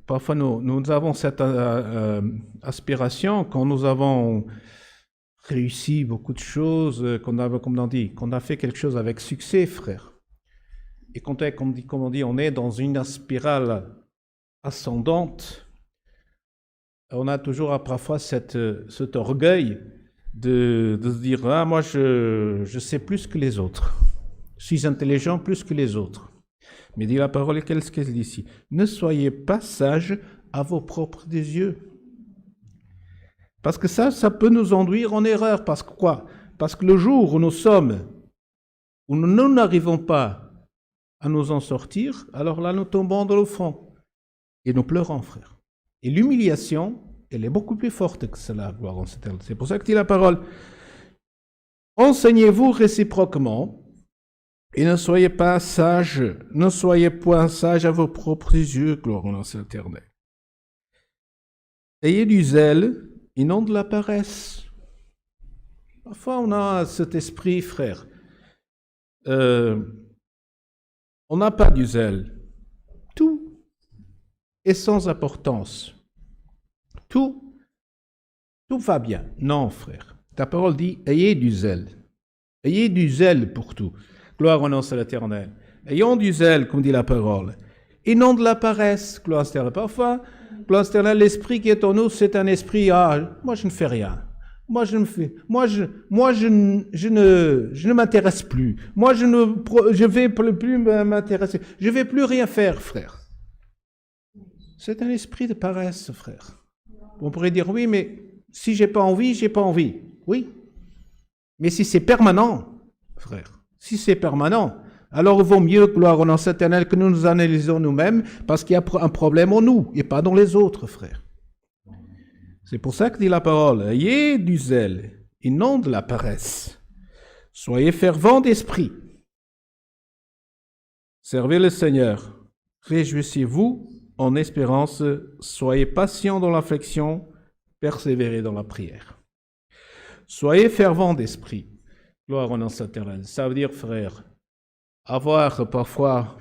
Parfois nous avons cette aspiration quand nous avons réussi beaucoup de choses, qu'on a fait quelque chose avec succès, frère. Et comme on dit, on est dans une spirale ascendante. On a toujours parfois cet orgueil de se dire « Ah, moi, je sais plus que les autres. Je suis intelligent plus que les autres. » Mais dit la parole, qu'est-ce qu'elle dit ici? « Ne soyez pas sages à vos propres yeux. » Parce que ça peut nous induire en erreur. Parce que quoi? Parce que le jour où nous n'arrivons pas à nous en sortir, alors là, nous tombons dans le fond. Et nous pleurons, frère. Et l'humiliation, elle est beaucoup plus forte que cela, gloire en cette. C'est pour ça que dit la parole. Enseignez-vous réciproquement et ne soyez pas sages, ne soyez point sages à vos propres yeux, gloire en l'Éternel. Ayez du zèle et non de la paresse. Parfois, on a cet esprit, frère. On n'a pas du zèle. Tout est sans importance. Tout va bien. Non, frère. Ta parole dit, ayez du zèle. Ayez du zèle pour tout. Gloire au nom de l'Éternel. Ayons du zèle, comme dit la parole. Et non de la paresse, gloire à l'Éternel. Parfois, gloire à l'Éternel, l'esprit qui est en nous, c'est un esprit, moi je ne fais rien. Moi je ne m'intéresse plus. Moi je vais plus m'intéresser. Je vais plus rien faire, frère. C'est un esprit de paresse, frère. On pourrait dire, oui, mais si j'ai pas envie, j'ai pas envie. Oui. Mais si c'est permanent, frère, si c'est permanent, alors il vaut mieux, gloire au nom éternel, que nous nous analysons nous-mêmes, parce qu'il y a un problème en nous, et pas dans les autres, frère. C'est pour ça que dit la parole, ayez du zèle, et non de la paresse. Soyez fervents d'esprit. Servez le Seigneur. Réjouissez-vous en espérance, soyez patients dans l'affliction, persévérez dans la prière. Soyez fervents d'esprit. Gloire au nom éternel. Ça veut dire, frère, avoir parfois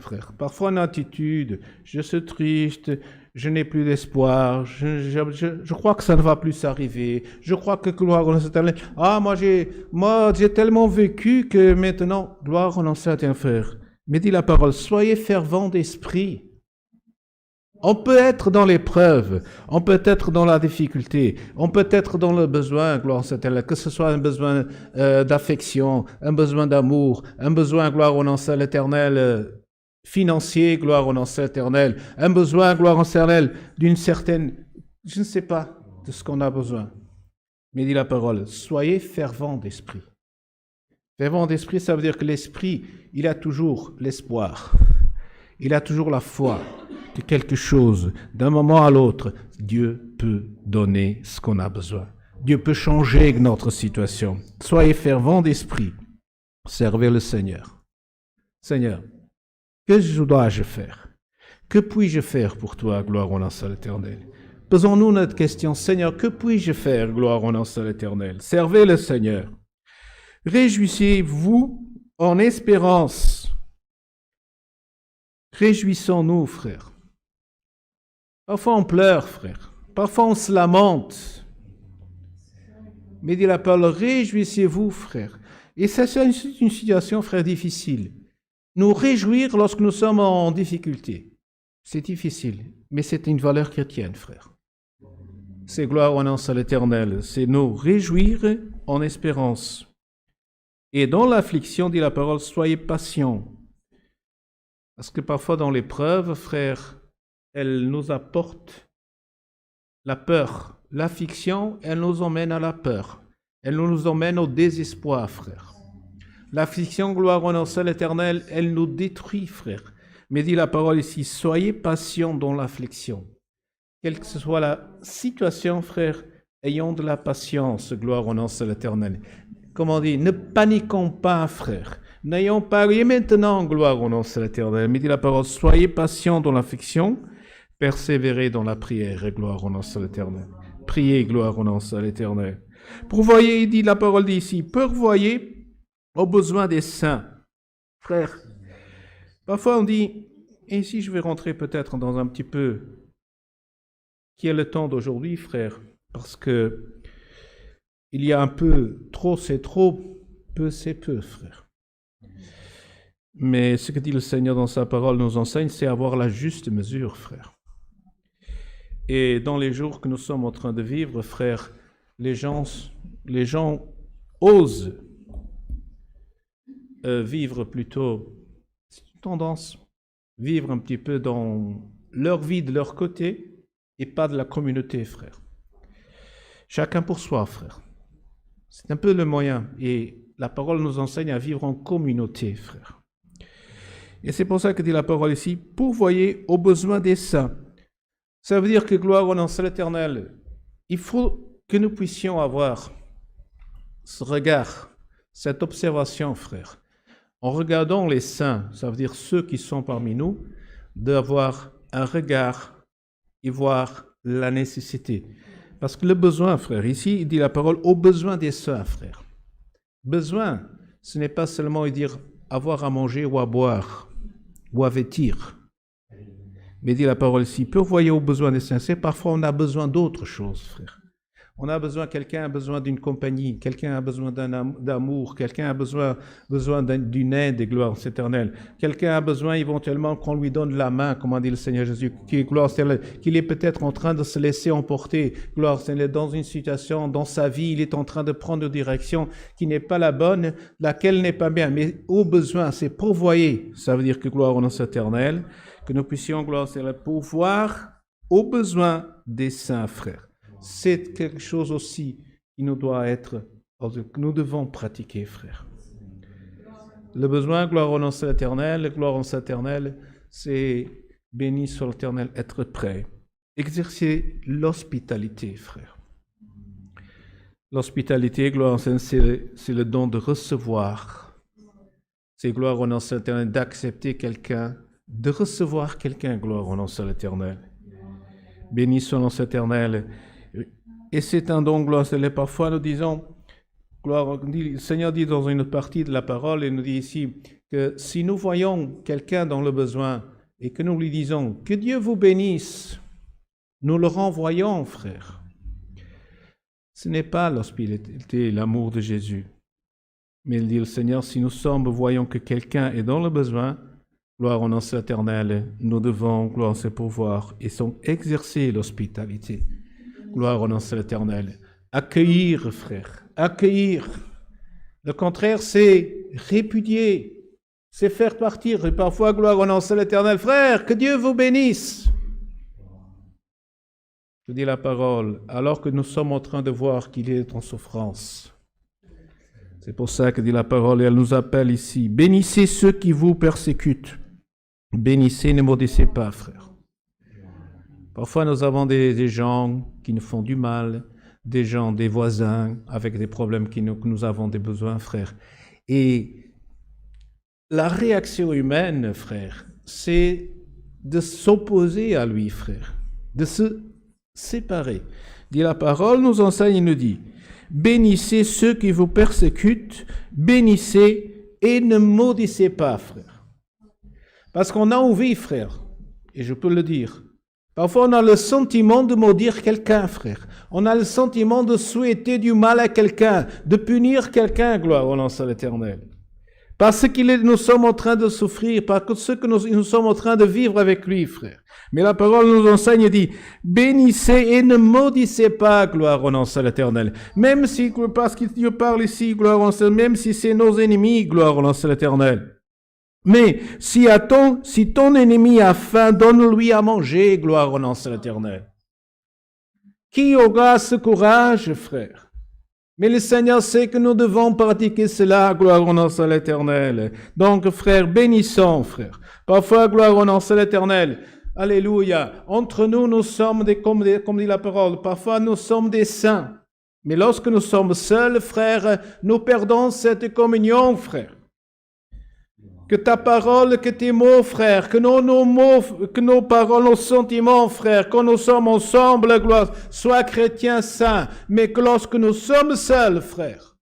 une attitude, je suis triste, je n'ai plus d'espoir, je crois que ça ne va plus s'arriver, je crois que gloire au nom éternel. Moi j'ai tellement vécu que maintenant, gloire au nom éternel, frère. Mais dit la parole, soyez fervents d'esprit. On peut être dans l'épreuve, on peut être dans la difficulté, on peut être dans le besoin, gloire à l'Éternel, que ce soit un besoin d'affection, un besoin d'amour, un besoin, gloire au nom de l'Éternel, financier, gloire au nom de l'Éternel, un besoin, gloire au nom de l'Éternel, d'une certaine, je ne sais pas de ce qu'on a besoin. Mais dit la parole, soyez fervents d'esprit. Fervent d'esprit, ça veut dire que l'esprit, il a toujours l'espoir, il a toujours la foi. Que quelque chose, d'un moment à l'autre, Dieu peut donner ce qu'on a besoin. Dieu peut changer notre situation. Soyez fervents d'esprit. Servez le Seigneur. Seigneur, que dois-je faire? Que puis-je faire pour toi, gloire au nom de l'Éternel? Posons-nous notre question. Seigneur, que puis-je faire, gloire au nom de l'Éternel? Servez le Seigneur. Réjouissez-vous en espérance. Réjouissons-nous, frères. Parfois on pleure, frère. Parfois on se lamente. Mais dit la parole, réjouissez-vous, frère. Et ça, c'est une situation, frère, difficile. Nous réjouir lorsque nous sommes en difficulté, c'est difficile, mais c'est une valeur chrétienne, frère. C'est gloire ou honneur à l'Éternel, c'est nous réjouir en espérance. Et dans l'affliction, dit la parole, soyez patients. Parce que parfois dans l'épreuve, frère, elle nous apporte la peur. L'affliction, elle nous emmène à la peur. Elle nous emmène au désespoir, frère. L'affliction, gloire au nom de l'Éternel, elle nous détruit, frère. Mais dit la parole ici, soyez patients dans l'affliction. Quelle que soit la situation, frère, ayons de la patience, gloire au nom de l'Éternel. Comme on dit, ne paniquons pas, frère. N'ayons pas rien maintenant, gloire au nom de l'Éternel. Mais dit la parole, soyez patients dans l'affliction, persévérez dans la prière, et gloire au nom de l'Éternel. Priez, gloire au nom de l'Éternel. Pourvoyez, dit la parole ici, pourvoyez aux besoins des saints. Frère, parfois on dit, et ici je vais rentrer peut-être dans un petit peu, qui est le temps d'aujourd'hui, frère, parce que il y a un peu, trop c'est trop, peu c'est peu, frère. Mais ce que dit le Seigneur dans sa parole nous enseigne, c'est avoir la juste mesure, frère. Et dans les jours que nous sommes en train de vivre, frère, les gens osent vivre plutôt, c'est une tendance, vivre un petit peu dans leur vie de leur côté et pas de la communauté, frère. Chacun pour soi, frère. C'est un peu le moyen. Et la parole nous enseigne à vivre en communauté, frère. Et c'est pour ça que dit la parole ici, pourvoyez aux besoins des saints. Ça veut dire que gloire au nom de l'Éternel, il faut que nous puissions avoir ce regard, cette observation, frère. En regardant les saints, ça veut dire ceux qui sont parmi nous, d'avoir un regard et voir la nécessité. Parce que le besoin, frère, ici, il dit la parole aux besoins des saints, frère. Besoin, ce n'est pas seulement dire avoir à manger ou à boire ou à vêtir. Mais dit la parole ici, pourvoyez aux besoins des saints. C'est parfois on a besoin d'autre chose, frère. On a besoin, quelqu'un a besoin d'une compagnie, quelqu'un a besoin d'amour, quelqu'un a besoin d'une aide, et gloire éternelle. Quelqu'un a besoin éventuellement qu'on lui donne la main, comme a dit le Seigneur Jésus, qu'il est peut-être en train de se laisser emporter, gloire éternelle, dans une situation, dans sa vie, il est en train de prendre une direction qui n'est pas la bonne, laquelle n'est pas bien. Mais au besoin, c'est pourvoyer. Ça veut dire que gloire au nom éternel, que nous puissions, gloire éternelle, pourvoir aux besoins des saints frères. C'est quelque chose aussi qui nous doit être, que nous devons pratiquer, frère. Le besoin, gloire au nom de l'Éternel, gloire au nom de l'Éternel, c'est béni soit l'Éternel, être prêt. Exercer l'hospitalité, frère. L'hospitalité, gloire au nom, c'est le don de recevoir. C'est gloire au nom de l'Éternel, d'accepter quelqu'un, de recevoir quelqu'un, gloire au nom de l'Éternel. Béni soit le nom de l'Éternel. Et c'est un don, gloire, parfois nous disons, gloire, le Seigneur dit dans une partie de la parole, et nous dit ici, que si nous voyons quelqu'un dans le besoin, et que nous lui disons, que Dieu vous bénisse, nous le renvoyons, frère. Ce n'est pas l'hospitalité, l'amour de Jésus. Mais il dit le Seigneur, si nous voyons que quelqu'un est dans le besoin, gloire au nom de l'Éternel, nous devons, gloire, se pouvoir, et exercer l'hospitalité. Gloire au nom de l'Éternel. Accueillir, frère. Accueillir. Le contraire, c'est répudier. C'est faire partir. Et parfois, gloire au nom de l'Éternel. Frère, que Dieu vous bénisse. Je dis la parole, alors que nous sommes en train de voir qu'il est en souffrance. C'est pour ça que dit la parole, et elle nous appelle ici. Bénissez ceux qui vous persécutent. Bénissez, ne maudissez pas, frère. Parfois, nous avons des gens qui nous font du mal, des gens, des voisins, avec des problèmes que nous avons des besoins, frère. Et la réaction humaine, frère, c'est de s'opposer à lui, frère, de se séparer. Dit la parole, nous enseigne, il nous dit, bénissez ceux qui vous persécutent, bénissez et ne maudissez pas, frère. Parce qu'on a envie, frère, et je peux le dire, Parfois, on a le sentiment de maudire quelqu'un, frère. On a le sentiment de souhaiter du mal à quelqu'un, de punir quelqu'un, gloire au nom de l'Éternel. Parce que nous sommes en train de souffrir, parce que ce que nous sommes en train de vivre avec lui, frère. Mais la parole nous enseigne et dit, bénissez et ne maudissez pas, gloire au nom de l'Éternel. Même si, parce qu'il parle ici, gloire au nom de l'Éternel, même si c'est nos ennemis, gloire au nom de l'Éternel. Mais si ton ennemi a faim, donne-lui à manger, gloire au nom de l'Éternel. Qui aura ce courage, frère? Mais le Seigneur sait que nous devons pratiquer cela, gloire au nom de l'Éternel. Donc, frère, bénissons, frère. Parfois, gloire au nom de l'Éternel. Alléluia. Entre nous, nous sommes comme dit la parole, parfois nous sommes des saints. Mais lorsque nous sommes seuls, frère, nous perdons cette communion, frère. Que ta parole, que tes mots, frère, que nos mots, que nos paroles, nos sentiments, frère, quand nous sommes ensemble, gloire, soient chrétiens saints, mais que lorsque nous sommes seuls, frère,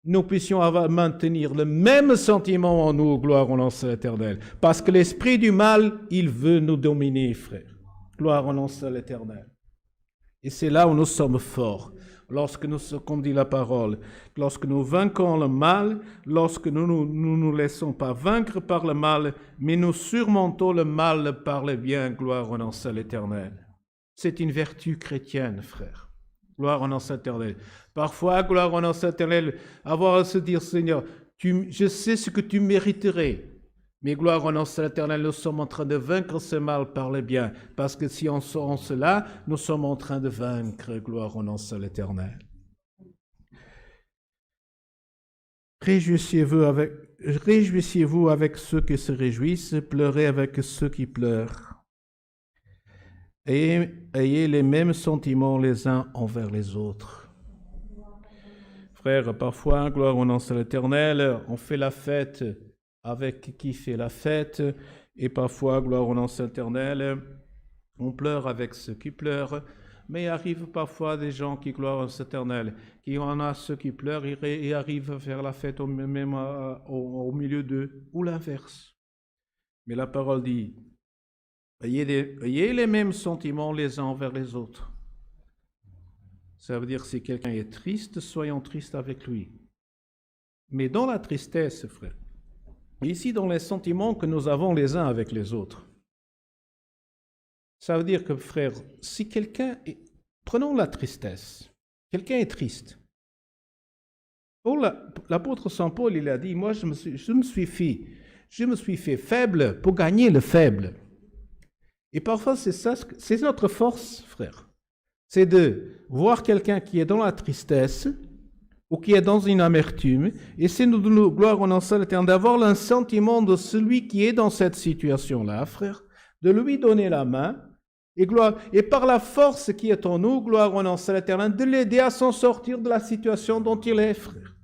nous puissions maintenir le même sentiment en nous, gloire au nom de l'Éternel. Parce que l'esprit du mal, il veut nous dominer, frère. Gloire au nom de l'Éternel. Et c'est là où nous sommes forts. Lorsque nous, comme dit la parole, lorsque nous vainquons le mal, lorsque nous nous laissons pas vaincre par le mal, mais nous surmontons le mal par le bien, gloire au nom de l'Éternel. C'est une vertu chrétienne, frère. Gloire au nom de l'Éternel. Parfois, gloire au nom de l'Éternel, avoir à se dire, Seigneur, je sais ce que tu mériterais. Mais gloire au nom de l'Éternel, nous sommes en train de vaincre ce mal par le bien. Parce que si on sent cela, nous sommes en train de vaincre, gloire au nom de l'Éternel. Réjouissez-vous avec ceux qui se réjouissent, pleurez avec ceux qui pleurent. Ayez les mêmes sentiments les uns envers les autres. Frères, parfois, gloire au nom de l'Éternel, on fait la fête avec qui fait la fête, et parfois, gloire au nom de l'Éternel, on pleure avec ceux qui pleurent, mais il arrive parfois des gens qui gloire au l'Éternel, qui en a ceux qui pleurent et arrivent à faire la fête même au milieu d'eux, ou l'inverse. Mais la parole dit, ayez les mêmes sentiments les uns envers les autres. Ça veut dire que si quelqu'un est triste, soyons tristes avec lui. Mais dans la tristesse, frère, ici, dans les sentiments que nous avons les uns avec les autres. Ça veut dire que, frère, si prenons la tristesse. Quelqu'un est triste. L'apôtre Saint Paul, il a dit, moi, je me suis fait faible pour gagner le faible. Et parfois, c'est notre force, frère. C'est de voir quelqu'un qui est dans la tristesse, ou qui est dans une amertume, et c'est nous gloire au nom de l'Éternel, d'avoir un sentiment de celui qui est dans cette situation-là, frère, de lui donner la main, et par la force qui est en nous, gloire au nom de l'Éternel, de l'aider à s'en sortir de la situation dont il est, frère.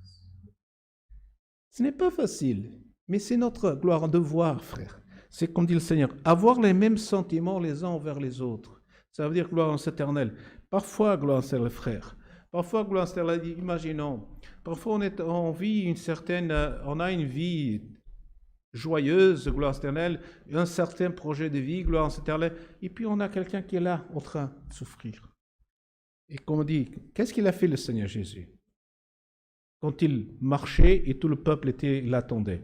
Ce n'est pas facile, mais c'est notre gloire devoir, frère. C'est comme dit le Seigneur, avoir les mêmes sentiments les uns envers les autres. Ça veut dire gloire au nom de l'Éternel. Parfois, gloire au Seigneur, frère. Parfois, gloire au Seigneur, imaginons, parfois on a une vie joyeuse, gloire au Seigneur, un certain projet de vie, gloire au Seigneur, et puis on a quelqu'un qui est là en train de souffrir. Et comme on dit, qu'est-ce qu'il a fait le Seigneur Jésus? Quand il marchait et tout le peuple l'attendait,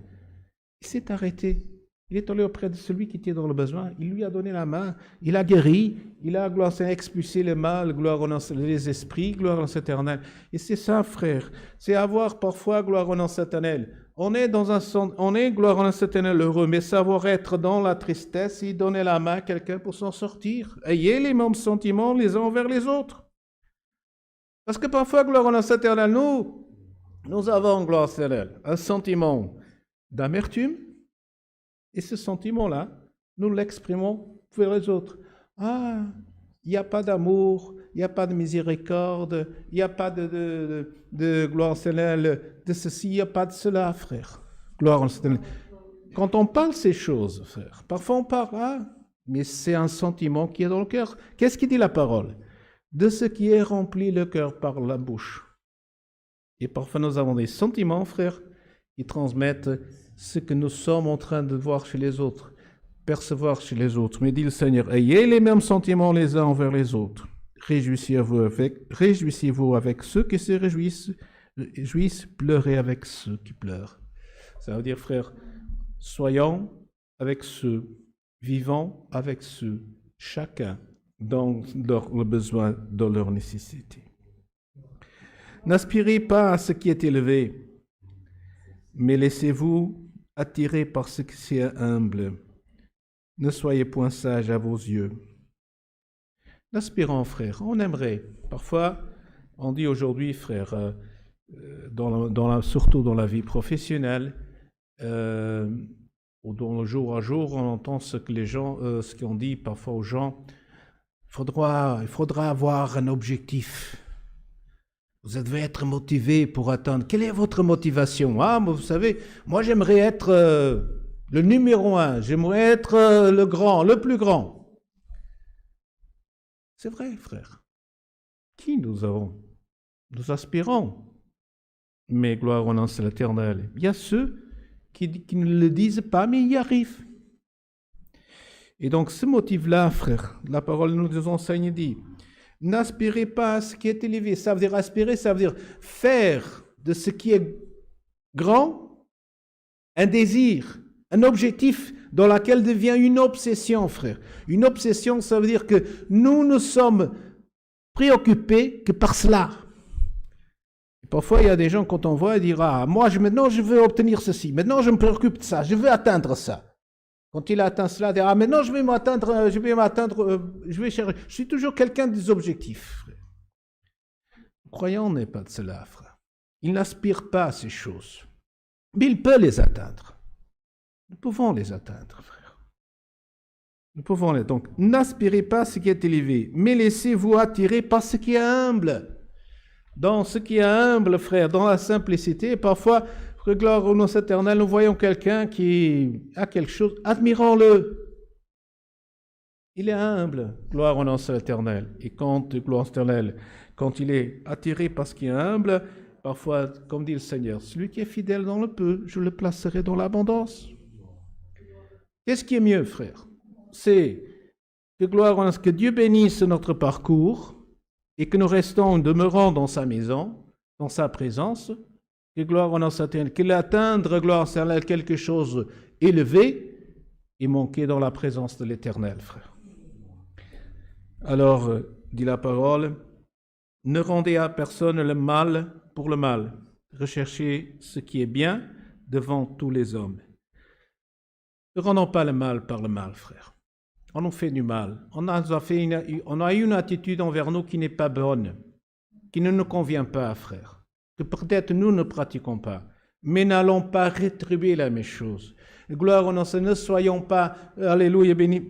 il s'est arrêté. Il est allé auprès de celui qui était dans le besoin. Il lui a donné la main. Il a guéri. Il a, gloire, expulsé le mal, gloire au nom les esprits, gloire au éternel. Et c'est ça, frère. C'est avoir parfois, gloire au nom éternel. On est, gloire au nom éternel, heureux, mais savoir être dans la tristesse et donner la main à quelqu'un pour s'en sortir. Ayez les mêmes sentiments les uns envers les autres. Parce que parfois, gloire au nom éternel, nous avons, gloire éternelle, un sentiment d'amertume. Et ce sentiment-là, nous l'exprimons vers les autres. Ah, il n'y a pas d'amour, il n'y a pas de miséricorde, il n'y a pas de gloire céleste, de ceci, il n'y a pas de cela, frère. Gloire céleste. Quand on parle ces choses, frère, parfois on parle, mais c'est un sentiment qui est dans le cœur. Qu'est-ce qui dit la parole? De ce qui est rempli le cœur par la bouche. Et parfois nous avons des sentiments, frère, qui transmettent ce que nous sommes en train de voir chez les autres. percevoir chez les autres. Mais dit le Seigneur, ayez les mêmes sentiments les uns envers les autres. Réjouissez-vous avec ceux qui se réjouissent, pleurez avec ceux qui pleurent. Ça veut dire, frère, soyons avec ceux, vivons avec ceux, chacun dans leurs besoins, dans leurs nécessités. N'aspirez pas à ce qui est élevé, mais laissez-vous attirer par ce qui est humble. Ne soyez point sages à vos yeux. N'aspirons, frère, on aimerait. Parfois, on dit aujourd'hui, frère, surtout dans la vie professionnelle, ou dans le jour à jour, on entend ce qu'on dit parfois aux gens. Il faudra avoir un objectif. Vous devez être motivé pour atteindre. Quelle est votre motivation? Vous savez, moi j'aimerais être le numéro 1, j'aimerais être le grand, le plus grand. C'est vrai, frère. Qui nous avons? Nous aspirons. Mais gloire au nom de l'Éternel. Il y a ceux qui ne le disent pas, mais y arrivent. Et donc ce motif-là, frère, la parole nous enseigne dit, n'aspirez pas à ce qui est élevé. Ça veut dire aspirer, ça veut dire faire de ce qui est grand un désir, un objectif dans lequel devient une obsession, frère. Une obsession, ça veut dire que nous ne sommes préoccupés que par cela. Et parfois, il y a des gens, quand on voit, ils disent « moi, maintenant, je veux obtenir ceci. Maintenant, je me préoccupe de ça. Je veux atteindre ça. » Quand il atteint cela, il dit « maintenant, je vais chercher. » Je suis toujours quelqu'un des objectifs, frère. Le croyant n'est pas de cela, frère. Il n'aspire pas à ces choses. Mais il peut les atteindre. Nous pouvons les atteindre, frère. Nous pouvons les. Donc, n'aspirez pas à ce qui est élevé, mais laissez-vous attirer par ce qui est humble. Dans ce qui est humble, frère, dans la simplicité, parfois, gloire au nom éternel, nous voyons quelqu'un qui a quelque chose, admirons-le. Il est humble, gloire au nom éternel. Et gloire éternelle, quand il est attiré par ce qui est humble, parfois, comme dit le Seigneur, celui qui est fidèle dans le peu, je le placerai dans l'abondance. Qu'est-ce qui est mieux, frère? C'est que Dieu bénisse notre parcours et que nous demeurons dans sa maison, dans sa présence, que gloire au nom éternel, qu'il atteindre, gloire éternelle, quelque chose élevé et manquer dans la présence de l'Éternel, frère. Alors, dit la parole, ne rendez à personne le mal pour le mal. Recherchez ce qui est bien devant tous les hommes. Ne rendons pas le mal par le mal, frère. On nous fait du mal. On a eu une attitude envers nous qui n'est pas bonne, qui ne nous convient pas, frère, que peut-être nous ne pratiquons pas. Mais n'allons pas rétribuer la même chose. Gloire au nom, ne soyons pas, alléluia, béni,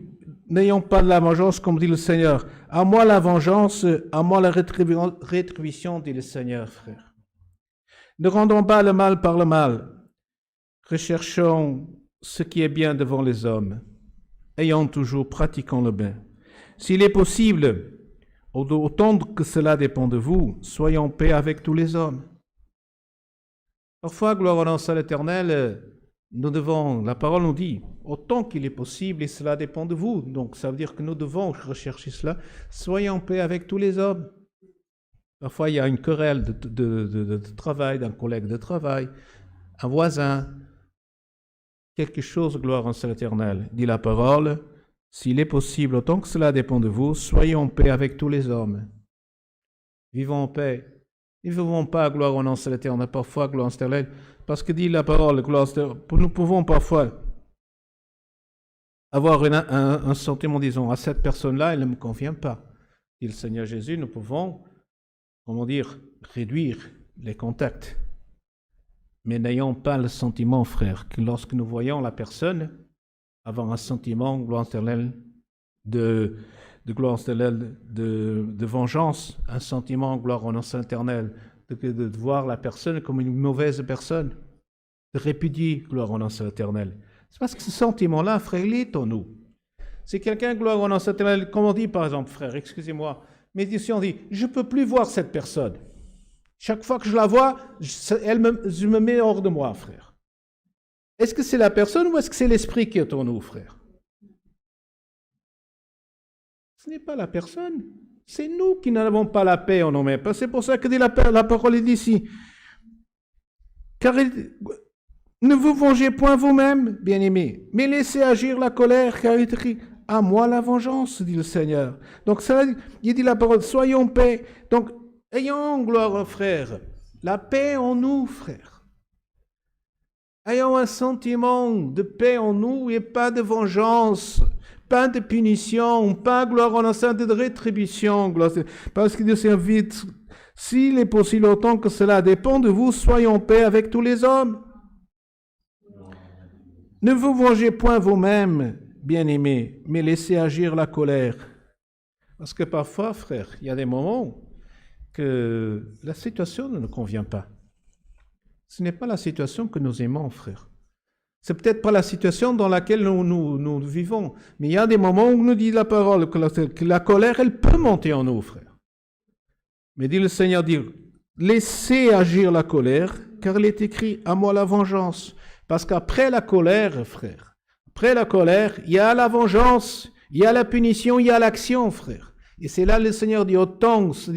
n'ayons pas de la vengeance, comme dit le Seigneur. À moi la vengeance, à moi la rétribution, dit le Seigneur, frère. Ne rendons pas le mal par le mal. Recherchons ce qui est bien devant les hommes. Ayons toujours, pratiquons le bien. S'il est possible, autant que cela dépend de vous, soyons en paix avec tous les hommes. Parfois, gloire au nom de l'Éternel, la parole nous dit, autant qu'il est possible, et cela dépend de vous. Donc, ça veut dire que nous devons rechercher cela. Soyons en paix avec tous les hommes. Parfois, il y a une querelle de travail, d'un collègue de travail, un voisin, quelque chose, gloire en l'Éternel, dit la parole, s'il est possible, autant que cela dépend de vous, soyons en paix avec tous les hommes. Vivons en paix. Ne vivons pas, gloire au nom de l'Éternel, parfois, gloire en l'Éternel, parce que dit la parole, gloire en nous pouvons parfois avoir un sentiment, disons, à cette personne-là, elle ne me convient pas. Dit le Seigneur Jésus, nous pouvons, réduire les contacts. Mais n'ayons pas le sentiment, frère, que lorsque nous voyons la personne avoir un sentiment, gloire éternelle, de vengeance, un sentiment, gloire au nom éternel, de voir la personne comme une mauvaise personne, de répudier, gloire au nom éternel. C'est parce que ce sentiment-là, frère, il est en nous. C'est quelqu'un, gloire au nom éternel, comme on dit par exemple, frère, excusez-moi, mais si on dit, je ne peux plus voir cette personne. Chaque fois que je la vois, je me mets hors de moi, frère. Est-ce que c'est la personne ou est-ce que c'est l'esprit qui est en nous, frère? Ce n'est pas la personne. C'est nous qui n'avons pas la paix en nous-mêmes. C'est pour ça que dit la parole est ici. Car ne vous vengez point vous-même, bien-aimés, mais laissez agir la colère, car il est écrit, à moi la vengeance, dit le Seigneur. Donc, ça, il dit la parole, soyons en paix. Donc, ayons gloire aux frères. La paix en nous, frères. Ayons un sentiment de paix en nous et pas de vengeance, pas de punition, pas gloire en enceinte de rétribution. Parce que Dieu s'invite, s'il est possible autant que cela dépend de vous, soyons en paix avec tous les hommes. Ne vous vengez point vous-même, bien-aimés, mais laissez agir la colère. Parce que parfois, frère, il y a des moments que la situation ne nous convient pas. Ce n'est pas la situation que nous aimons, frère. C'est peut-être pas la situation dans laquelle nous vivons, mais il y a des moments où nous dit la parole que la colère, elle peut monter en nous, frère. Mais dit le Seigneur, laissez agir la colère, car il est écrit, à moi la vengeance. Parce qu'après la colère, frère, après la colère, il y a la vengeance, il y a la punition, il y a l'action, frère. Et c'est là le Seigneur dit autant, ça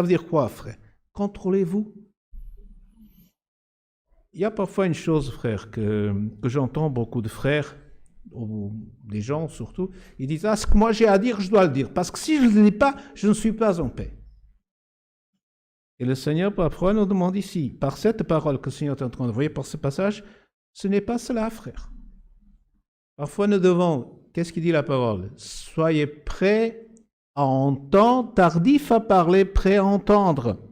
veut dire quoi, frère? Contrôlez-vous. Il y a parfois une chose, frère, que j'entends beaucoup de frères, ou des gens surtout, ils disent, ce que moi j'ai à dire, je dois le dire, parce que si je ne le dis pas, je ne suis pas en paix. Et le Seigneur, parfois, nous demande ici, par cette parole que le Seigneur est en train de voir, par ce passage, ce n'est pas cela, frère. Parfois, nous devons, qu'est-ce qu'il dit la parole? Soyez prêts à entendre, tardif à parler, prêts à entendre.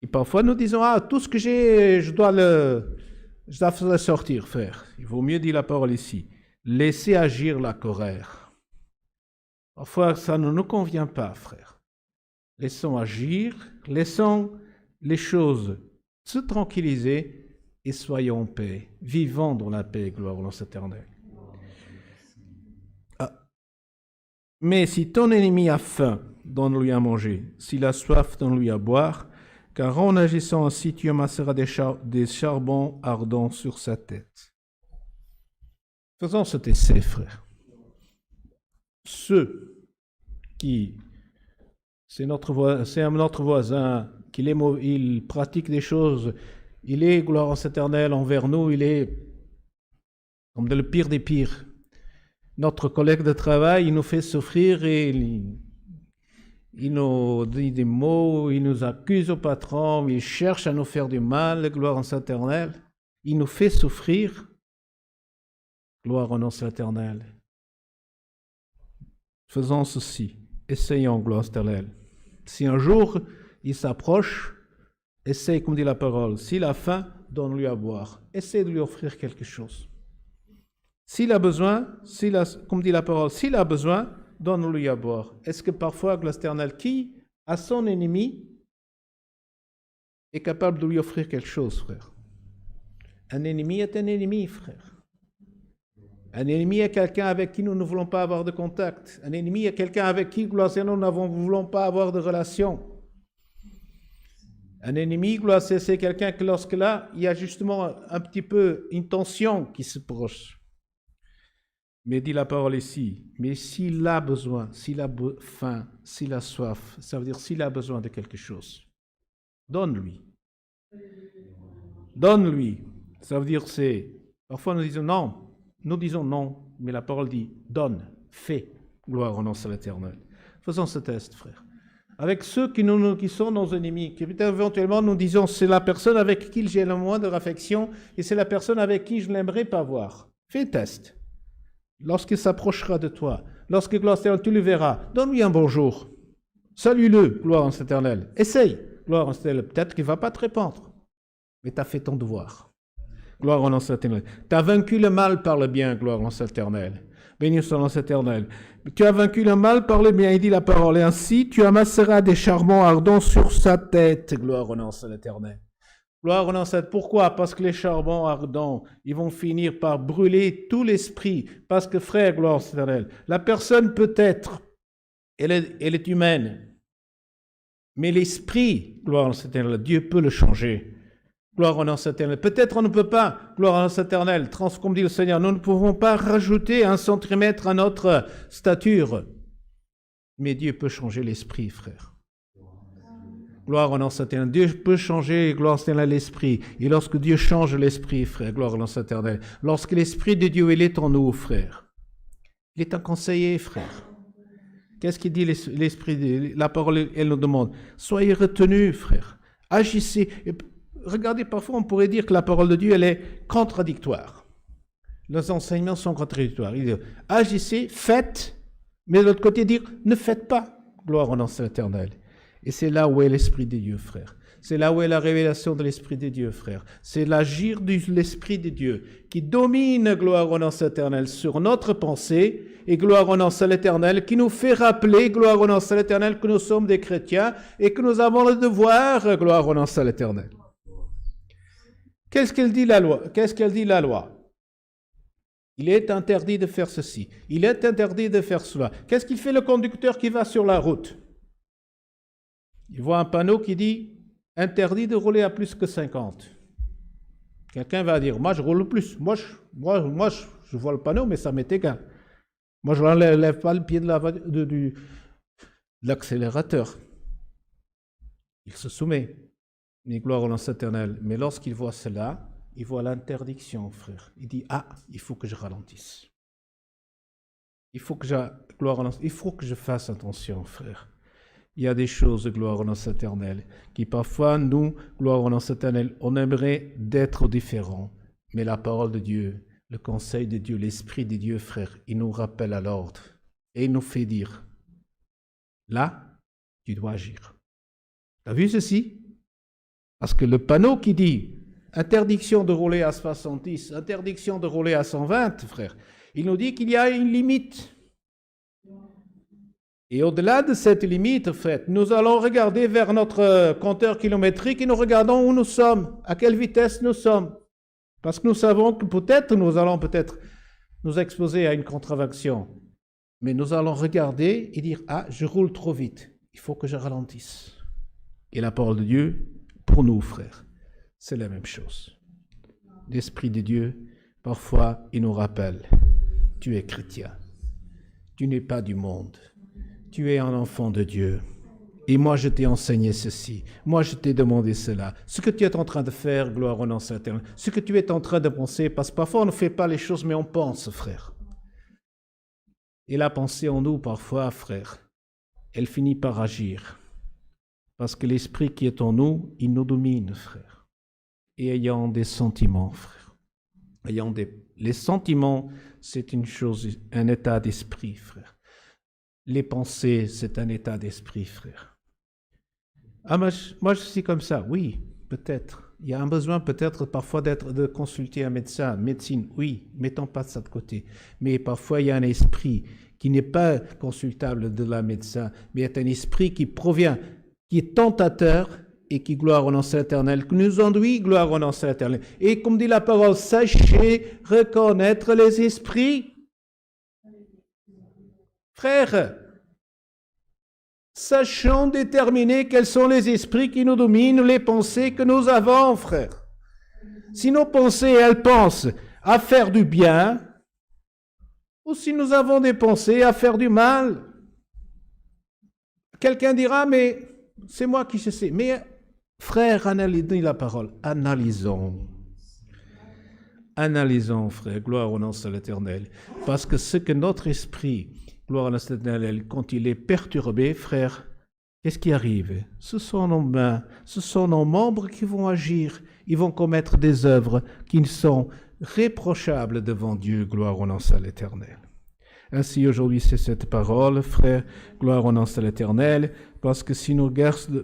Et parfois, nous disons, tout ce que j'ai, je dois le sortir, frère. Il vaut mieux dire la parole ici. Laissez agir la colère. Parfois, ça ne nous convient pas, frère. Laissons agir, laissons les choses se tranquilliser et soyons en paix. Vivons dans la paix, gloire au nom éternel. Mais si ton ennemi a faim, donne-lui à manger. S'il a soif, donne-lui à boire. Car en agissant ainsi, tu amasseras des charbons ardents sur sa tête. Faisons cet essai, frère. Ceux qui... C'est notre voisin, il pratique des choses, il est, gloire en éternel, envers nous, il est comme le pire des pires. Notre collègue de travail, il nous fait souffrir et il nous dit des mots, il nous accuse au patron, il cherche à nous faire du mal, gloire en éternel. Il nous fait souffrir, gloire en nom éternel. Faisons ceci, essayons, gloire éternelle. Si un jour il s'approche, essaye, comme dit la parole, s'il a faim, donne-lui à boire. Essaye de lui offrir quelque chose. S'il a besoin, comme dit la parole, s'il a besoin, donne-lui à boire. Est-ce que parfois, gloire éternelle, qui a son ennemi est capable de lui offrir quelque chose, frère? Un ennemi est un ennemi, frère. Un ennemi est quelqu'un avec qui nous ne voulons pas avoir de contact. Un ennemi est quelqu'un avec qui, gloire éternelle, nous ne voulons pas avoir de relation. Un ennemi, gloire, c'est quelqu'un que lorsque là, il y a justement un petit peu une tension qui se proche. Mais dit la parole ici, mais s'il a besoin, s'il a faim, s'il a soif, ça veut dire s'il a besoin de quelque chose, donne-lui. Donne-lui. Ça veut dire parfois nous disons non, mais la parole dit donne, fais, gloire au nom de l'Éternel. Faisons ce test, frère. Avec ceux qui sont nos ennemis, qui éventuellement nous disons c'est la personne avec qui j'ai le moins de affection et c'est la personne avec qui je ne l'aimerais pas voir. Fais un test. Lorsqu'il s'approchera de toi, lorsque gloire éternelle, tu le verras, donne-lui un bonjour. Salue-le, gloire en éternel. Essaye, gloire en éternel. Peut-être qu'il ne va pas te répondre, mais tu as fait ton devoir. Gloire en nom éternel. Tu as vaincu le mal par le bien, gloire en éternel. Béni soit le nom éternel. Tu as vaincu le mal par le bien, il dit la parole. Et ainsi, tu amasseras des charbons ardents sur sa tête, gloire au nom de l'Éternel. Gloire au nom de l'Éternel. Pourquoi? Parce que les charbons ardents, ils vont finir par brûler tout l'esprit. Parce que, frère, gloire au l'Éternel, la personne peut-être, elle est humaine. Mais l'esprit, gloire au l'Éternel, Dieu peut le changer. Gloire au nom éternel. Peut-être on ne peut pas, gloire au nom éternel, comme dit le Seigneur, nous ne pouvons pas rajouter 1 centimètre à notre stature. Mais Dieu peut changer l'esprit, frère. Gloire au nom éternel. Dieu peut changer, gloire éternelle, l'esprit. Et lorsque Dieu change l'esprit, frère, gloire au nom éternel, lorsque l'esprit de Dieu, il est en nous, frère, il est un conseiller, frère. Qu'est-ce qu'il dit l'esprit, la parole, elle nous demande? Soyez retenus, frère. Agissez. Regardez, parfois on pourrait dire que la parole de Dieu, elle est contradictoire. Les enseignements sont contradictoires. Il dit, agissez, faites, mais de l'autre côté, dire, ne faites pas. Gloire au nom éternel. Et c'est là où est l'Esprit de Dieu, frère. C'est là où est la révélation de l'Esprit de Dieu, frère. C'est l'agir de l'Esprit de Dieu qui domine, gloire au nom éternel, sur notre pensée, et gloire au nom éternel, qui nous fait rappeler, gloire au nom éternel, que nous sommes des chrétiens et que nous avons le devoir, gloire au nom éternel. Qu'est-ce qu'elle dit la loi? Qu'est-ce qu'elle dit la loi? Il est interdit de faire ceci. Il est interdit de faire cela. Qu'est-ce qu'il fait le conducteur qui va sur la route? Il voit un panneau qui dit « Interdit de rouler à plus que 50 ». Quelqu'un va dire « Moi, je roule plus. Moi, je vois le panneau, mais ça m'est égal. Moi, je n'enlève pas le pied de l'accélérateur. » Il se soumet. Mais gloire au nom éternel. Mais lorsqu'il voit cela, il voit l'interdiction, frère. Il dit « Ah, il faut que je ralentisse. Il faut que je fasse attention, frère. » Il y a des choses, gloire au nom éternel, qui parfois, nous, gloire au nom éternel, on aimerait d'être différents. Mais la parole de Dieu, le conseil de Dieu, l'Esprit de Dieu, frère, il nous rappelle à l'ordre. Et il nous fait dire, là, tu dois agir. Tu as vu ceci? Parce que le panneau qui dit, interdiction de rouler à 70, interdiction de rouler à 120, frère, il nous dit qu'il y a une limite. Et au-delà de cette limite, frère, nous allons regarder vers notre compteur kilométrique et nous regardons où nous sommes, à quelle vitesse nous sommes. Parce que nous savons que peut-être nous allons nous exposer à une contravention. Mais nous allons regarder et dire, ah, je roule trop vite, il faut que je ralentisse. Et la parole de Dieu, pour nous, frères, c'est la même chose. L'Esprit de Dieu, parfois, il nous rappelle, tu es chrétien, tu n'es pas du monde. Tu es un enfant de Dieu. Et moi, je t'ai enseigné ceci. Moi, je t'ai demandé cela. Ce que tu es en train de faire, gloire au nom éternel. Ce que tu es en train de penser, parce que parfois, on ne fait pas les choses, mais on pense, frère. Et la pensée en nous, parfois, frère, elle finit par agir. Parce que l'esprit qui est en nous, il nous domine, frère. Et ayant des sentiments, frère. Les sentiments, c'est une chose, un état d'esprit, frère. Les pensées, c'est un état d'esprit, frère. Ah, moi, je suis comme ça. Oui, peut-être. Il y a un besoin peut-être parfois de consulter un médecin, médecine. Oui, mettons pas ça de côté. Mais parfois, il y a un esprit qui n'est pas consultable de la médecin, mais est un esprit qui provient, qui est tentateur et qui, gloire au nom éternel, qui nous enduit, gloire au nom éternel. Et comme dit la parole, sachez reconnaître les esprits. Frères, sachons déterminer quels sont les esprits qui nous dominent, les pensées que nous avons, frère. Si nos pensées, elles pensent à faire du bien, ou si nous avons des pensées à faire du mal, quelqu'un dira, mais c'est moi qui sais. Mais frère, analysez la parole, analysons. Analysons, frère, gloire au nom de l'Éternel, parce que ce que notre esprit, gloire à l'Éternel, quand il est perturbé, frère, qu'est-ce qui arrive? Ce sont nos mains, ce sont nos membres qui vont agir. Ils vont commettre des œuvres qui sont réprochables devant Dieu, gloire au nom de l'Éternel. Ainsi, aujourd'hui, c'est cette parole, frère, gloire au nom de l'Éternel, parce que si nous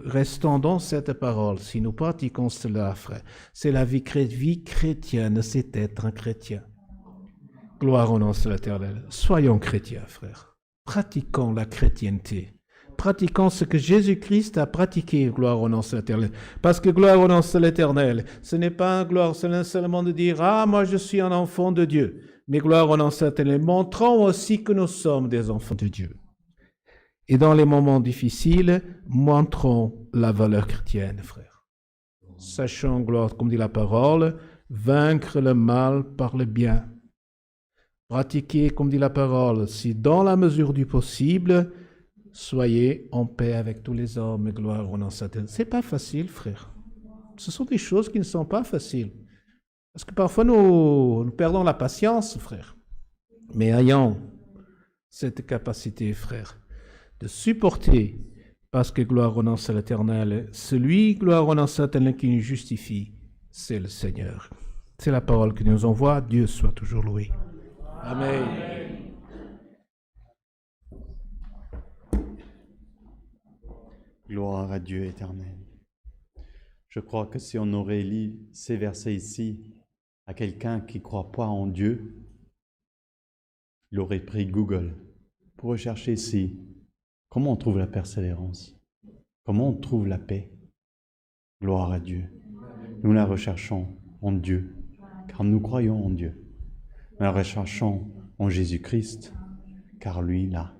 restons dans cette parole, si nous pratiquons cela, frère, c'est la vie chrétienne, c'est être un chrétien. Gloire au nom de l'Éternel. Soyons chrétiens, frère. Pratiquons la chrétienté. Pratiquons ce que Jésus-Christ a pratiqué, gloire au nom de l'Éternel. Parce que gloire au nom de l'Éternel, ce n'est pas gloire seulement de dire « Ah, moi je suis un enfant de Dieu ». Mais gloire au nom de l'Éternel, montrons aussi que nous sommes des enfants de Dieu. Et dans les moments difficiles, montrons la valeur chrétienne, frère. sachant, gloire, comme dit la parole, vaincre le mal par le bien. Pratiquez, comme dit la parole, si dans la mesure du possible, soyez en paix avec tous les hommes, et gloire au nom de Satan. C'est pas facile, frère. Ce sont des choses qui ne sont pas faciles. Parce que parfois nous perdons la patience, frère. Mais ayons cette capacité, frère, de supporter, parce que gloire au nom de l'Éternel, celui, gloire au nom de l'Éternel, qui nous justifie, c'est le Seigneur. C'est la parole qui nous envoie. Dieu soit toujours loué. Amen. Gloire à Dieu éternel. Je crois que si on aurait lu ces versets ici à quelqu'un qui ne croit pas en Dieu, il aurait pris Google pour rechercher ici comment on trouve la persévérance, comment on trouve la paix. Gloire à Dieu. Nous la recherchons en Dieu, car nous croyons en Dieu. Nous la recherchons en Jésus-Christ, car lui là.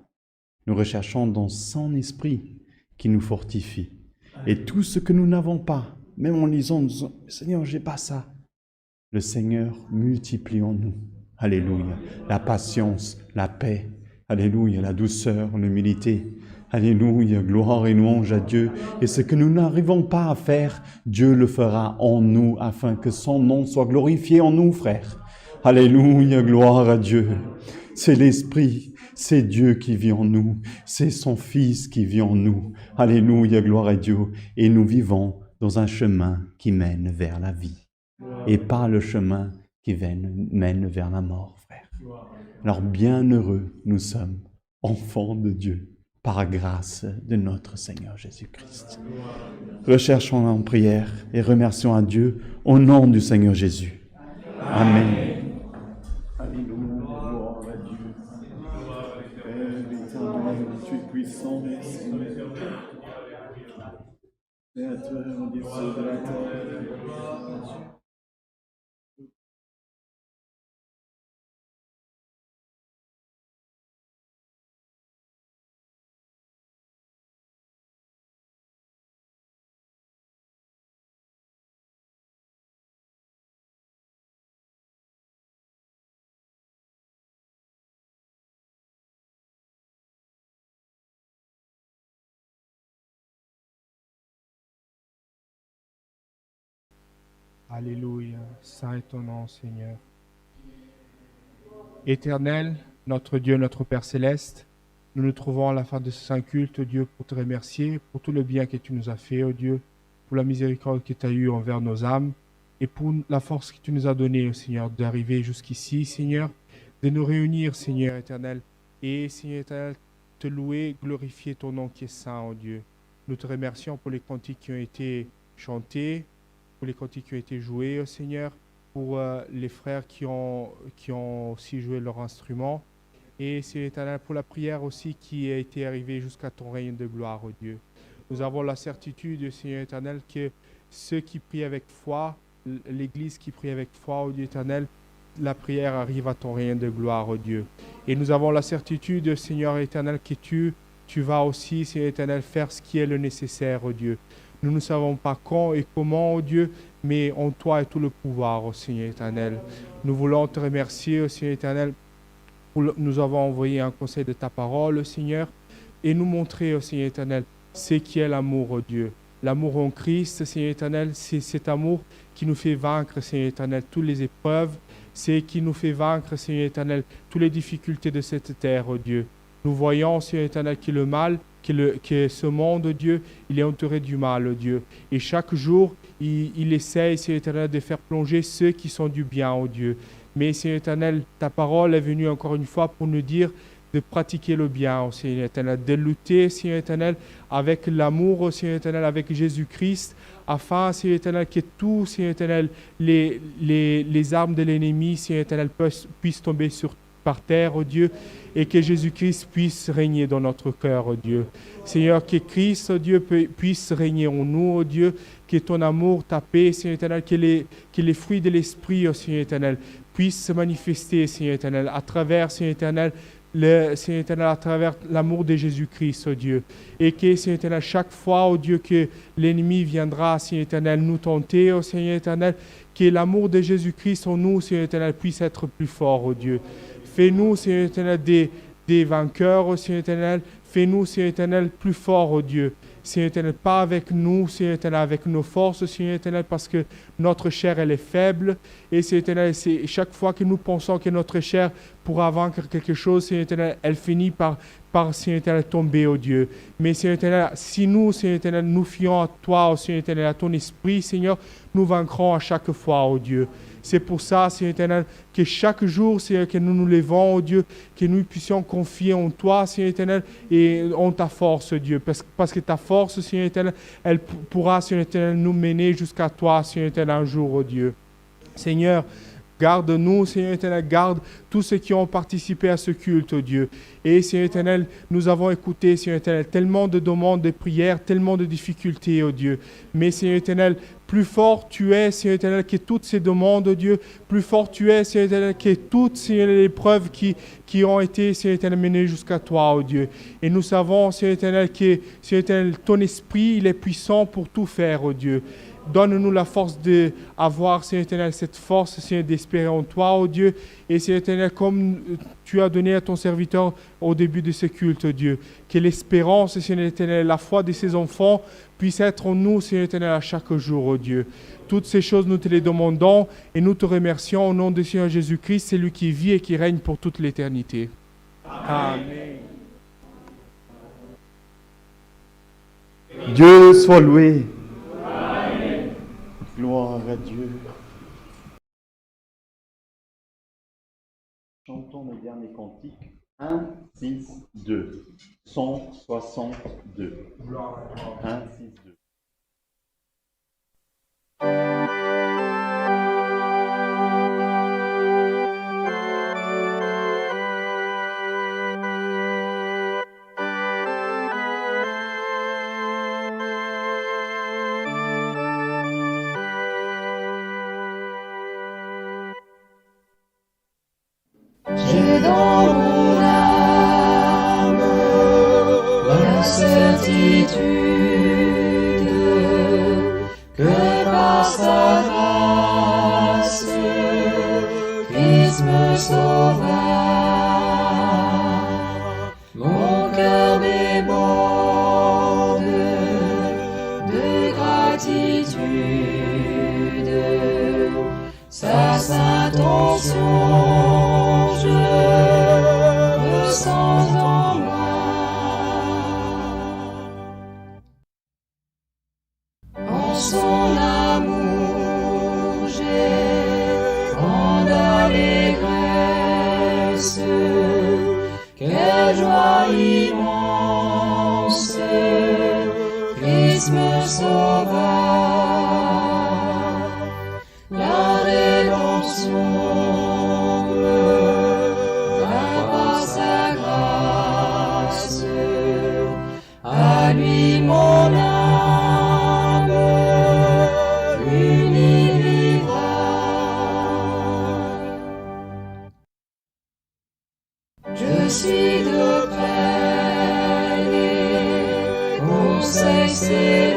Nous recherchons dans son esprit qui nous fortifie. Et tout ce que nous n'avons pas, même en lisant, « Seigneur, j'ai pas ça », le Seigneur multiplie en nous. Alléluia. La patience, la paix. Alléluia. La douceur, l'humilité. Alléluia. Gloire et louange à Dieu. Et ce que nous n'arrivons pas à faire, Dieu le fera en nous afin que son nom soit glorifié en nous, frères. Alléluia. Gloire à Dieu. C'est l'Esprit, c'est Dieu qui vit en nous. C'est son Fils qui vit en nous. Alléluia. Gloire à Dieu. Et nous vivons dans un chemin qui mène vers la vie. Et pas le chemin qui mène vers la mort, frère. Alors bienheureux nous sommes, enfants de Dieu, par grâce de notre Seigneur Jésus-Christ. Recherchons en prière et remercions à Dieu au nom du Seigneur Jésus. Amen. Alléluia, gloire à Dieu. Père éternel, tu es puissant, merci. Créateur du ciel de la terre. Alléluia, saint est ton nom, Seigneur. Éternel, notre Dieu, notre Père céleste, nous nous trouvons à la fin de ce saint culte, Dieu, pour te remercier pour tout le bien que tu nous as fait, oh Dieu, pour la miséricorde que tu as eue envers nos âmes et pour la force que tu nous as donnée, Seigneur, d'arriver jusqu'ici, Seigneur, de nous réunir, Seigneur éternel, et, Seigneur éternel, te louer, glorifier ton nom qui est saint, oh Dieu. Nous te remercions pour les cantiques qui ont été chantés, pour les cantiques qui ont été joués, Seigneur, pour les frères qui ont aussi joué leur instrument, et Seigneur éternel, pour la prière aussi qui a été arrivée jusqu'à ton règne de gloire, oh Dieu. Nous avons la certitude, Seigneur éternel, que ceux qui prient avec foi, l'Église qui prie avec foi, oh Dieu éternel, la prière arrive à ton règne de gloire, oh Dieu. Et nous avons la certitude, Seigneur éternel, que tu vas aussi, Seigneur éternel, faire ce qui est le nécessaire, oh Dieu. Nous ne savons pas quand et comment, oh Dieu, mais en toi est tout le pouvoir, oh Seigneur éternel. Nous voulons te remercier, oh Seigneur éternel, nous avons envoyé un conseil de ta parole, Seigneur, et nous montrer, oh Seigneur éternel, ce qui est l'amour, oh Dieu. L'amour en Christ, Seigneur éternel, c'est cet amour qui nous fait vaincre, Seigneur éternel, toutes les épreuves, c'est qui nous fait vaincre, Seigneur éternel, toutes les difficultés de cette terre, oh Dieu. Nous voyons, Seigneur éternel, que le mal, que ce monde, Dieu, il est entouré du mal, Dieu. Et chaque jour, il essaye, Seigneur éternel, de faire plonger ceux qui sont du bien, oh Dieu. Mais, Seigneur éternel, ta parole est venue encore une fois pour nous dire de pratiquer le bien, oh Seigneur éternel, de lutter, Seigneur éternel, avec l'amour, oh Seigneur éternel, avec Jésus-Christ, afin, Seigneur éternel, que tout, Seigneur éternel, les armes de l'ennemi, Seigneur éternel, puissent tomber par terre, oh Dieu, et que Jésus-Christ puisse régner dans notre cœur, oh Dieu. Seigneur, que Christ, oh Dieu, puisse régner en nous, oh Dieu, que ton amour, ta paix, Seigneur éternel, que les fruits de l'Esprit, oh Seigneur éternel, puissent se manifester, Seigneur éternel, à travers, Seigneur éternel, Seigneur éternel, à travers l'amour de Jésus-Christ, oh Dieu. Et que, Seigneur éternel, chaque fois, oh Dieu, que l'ennemi viendra, Seigneur éternel, nous tenter, oh Seigneur éternel, que l'amour de Jésus-Christ en nous, Seigneur éternel, puisse être plus fort, oh Dieu. Fais-nous, Seigneur éternel, des vainqueurs, oh Seigneur éternel. Fais-nous, Seigneur éternel, plus forts, oh Dieu. Seigneur éternel, pas avec nous, Seigneur éternel, avec nos forces, Seigneur éternel, parce que notre chair, elle est faible. Et Seigneur éternel, c'est chaque fois que nous pensons que notre chair pourra vaincre quelque chose, Seigneur éternel, elle finit par Seigneur éternel, tomber, oh Dieu. Mais Seigneur éternel, si nous, Seigneur éternel, nous fions à toi, oh Seigneur éternel, à ton esprit, Seigneur, nous vaincrons à chaque fois, oh Dieu. C'est pour ça, Seigneur éternel, que chaque jour, Seigneur, que nous nous levons, oh Dieu, que nous puissions confier en toi, Seigneur éternel, et en ta force, Dieu. Parce que ta force, Seigneur éternel, elle pourra, Seigneur éternel, nous mener jusqu'à toi, Seigneur éternel, un jour, oh Dieu. Seigneur, garde-nous, Seigneur éternel, garde tous ceux qui ont participé à ce culte, oh Dieu. Et Seigneur éternel, nous avons écouté, Seigneur éternel, tellement de demandes, de prières, tellement de difficultés, oh Dieu. Mais Seigneur éternel, plus fort tu es, Seigneur éternel, que toutes ces demandes, oh Dieu. Plus fort tu es, Seigneur éternel, que toutes ces épreuves qui ont été, Seigneur éternel, menées jusqu'à toi, oh Dieu. Et nous savons, Seigneur éternel, que Seigneur éternel, ton esprit, il est puissant pour tout faire, oh Dieu. Donne-nous la force d'avoir, Seigneur éternel, cette force, Seigneur, d'espérer en toi, oh Dieu. Et Seigneur éternel, comme tu as donné à ton serviteur au début de ce culte, oh Dieu, que l'espérance, Seigneur éternel, la foi de ses enfants puisse être en nous, Seigneur éternel, à chaque jour, oh Dieu. Toutes ces choses, nous te les demandons et nous te remercions au nom de Seigneur Jésus-Christ, c'est lui qui vit et qui règne pour toute l'éternité. Amen. Dieu soit loué. Gloire à Dieu. Chantons le dernier cantique. 1, 6, 2. 162. 1, 6, 2. J'ai dans mon âme la certitude que par sa grâce, Christ me sauva. Mon cœur déborde de gratitude, sa sainte onction je ressens en moi. En son amour j'ai grande allégresse, quelle joie immense, Christ me sauva. La rédemption par sa grâce, à lui mon âme unie vivra. Je suis de près les conseils célestes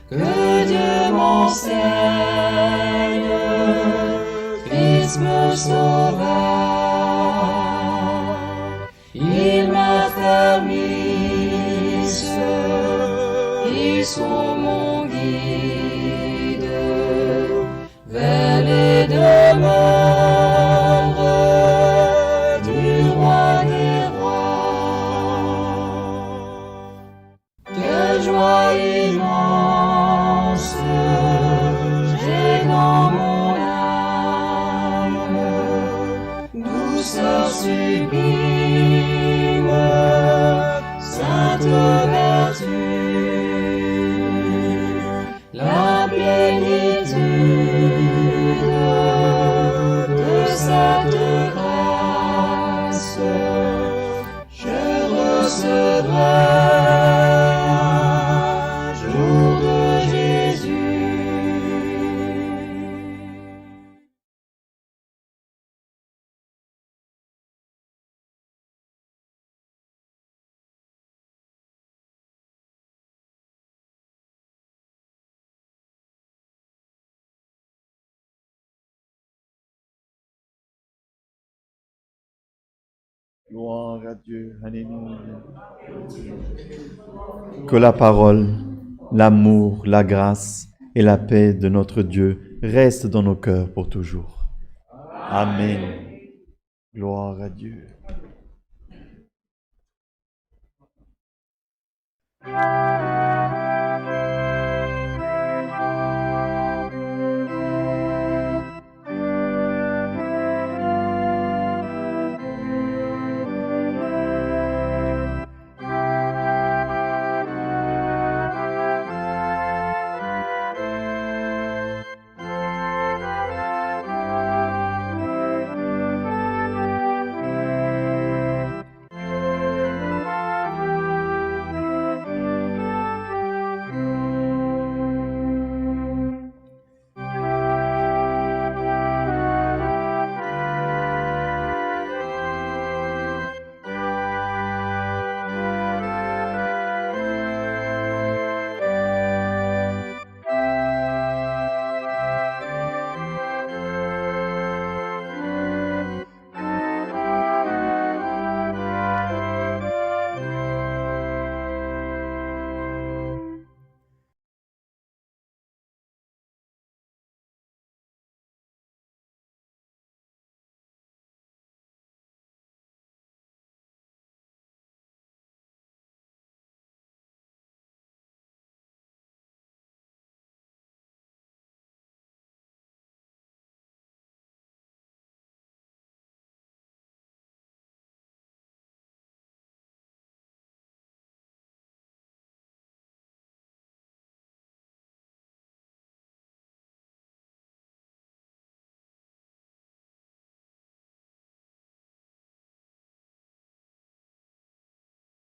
que Dieu m'enseigne, Christ me sauva. Il m'affermisse, ils sont mon guide vers les demeures du roi des rois. Quelle joie immense j'ai dans mon âme, douceur sublime, sainte vertu, Gloire à Dieu. Alléluia. Que la parole, l'amour, la grâce et la paix de notre Dieu restent dans nos cœurs pour toujours. Amen. Gloire à Dieu.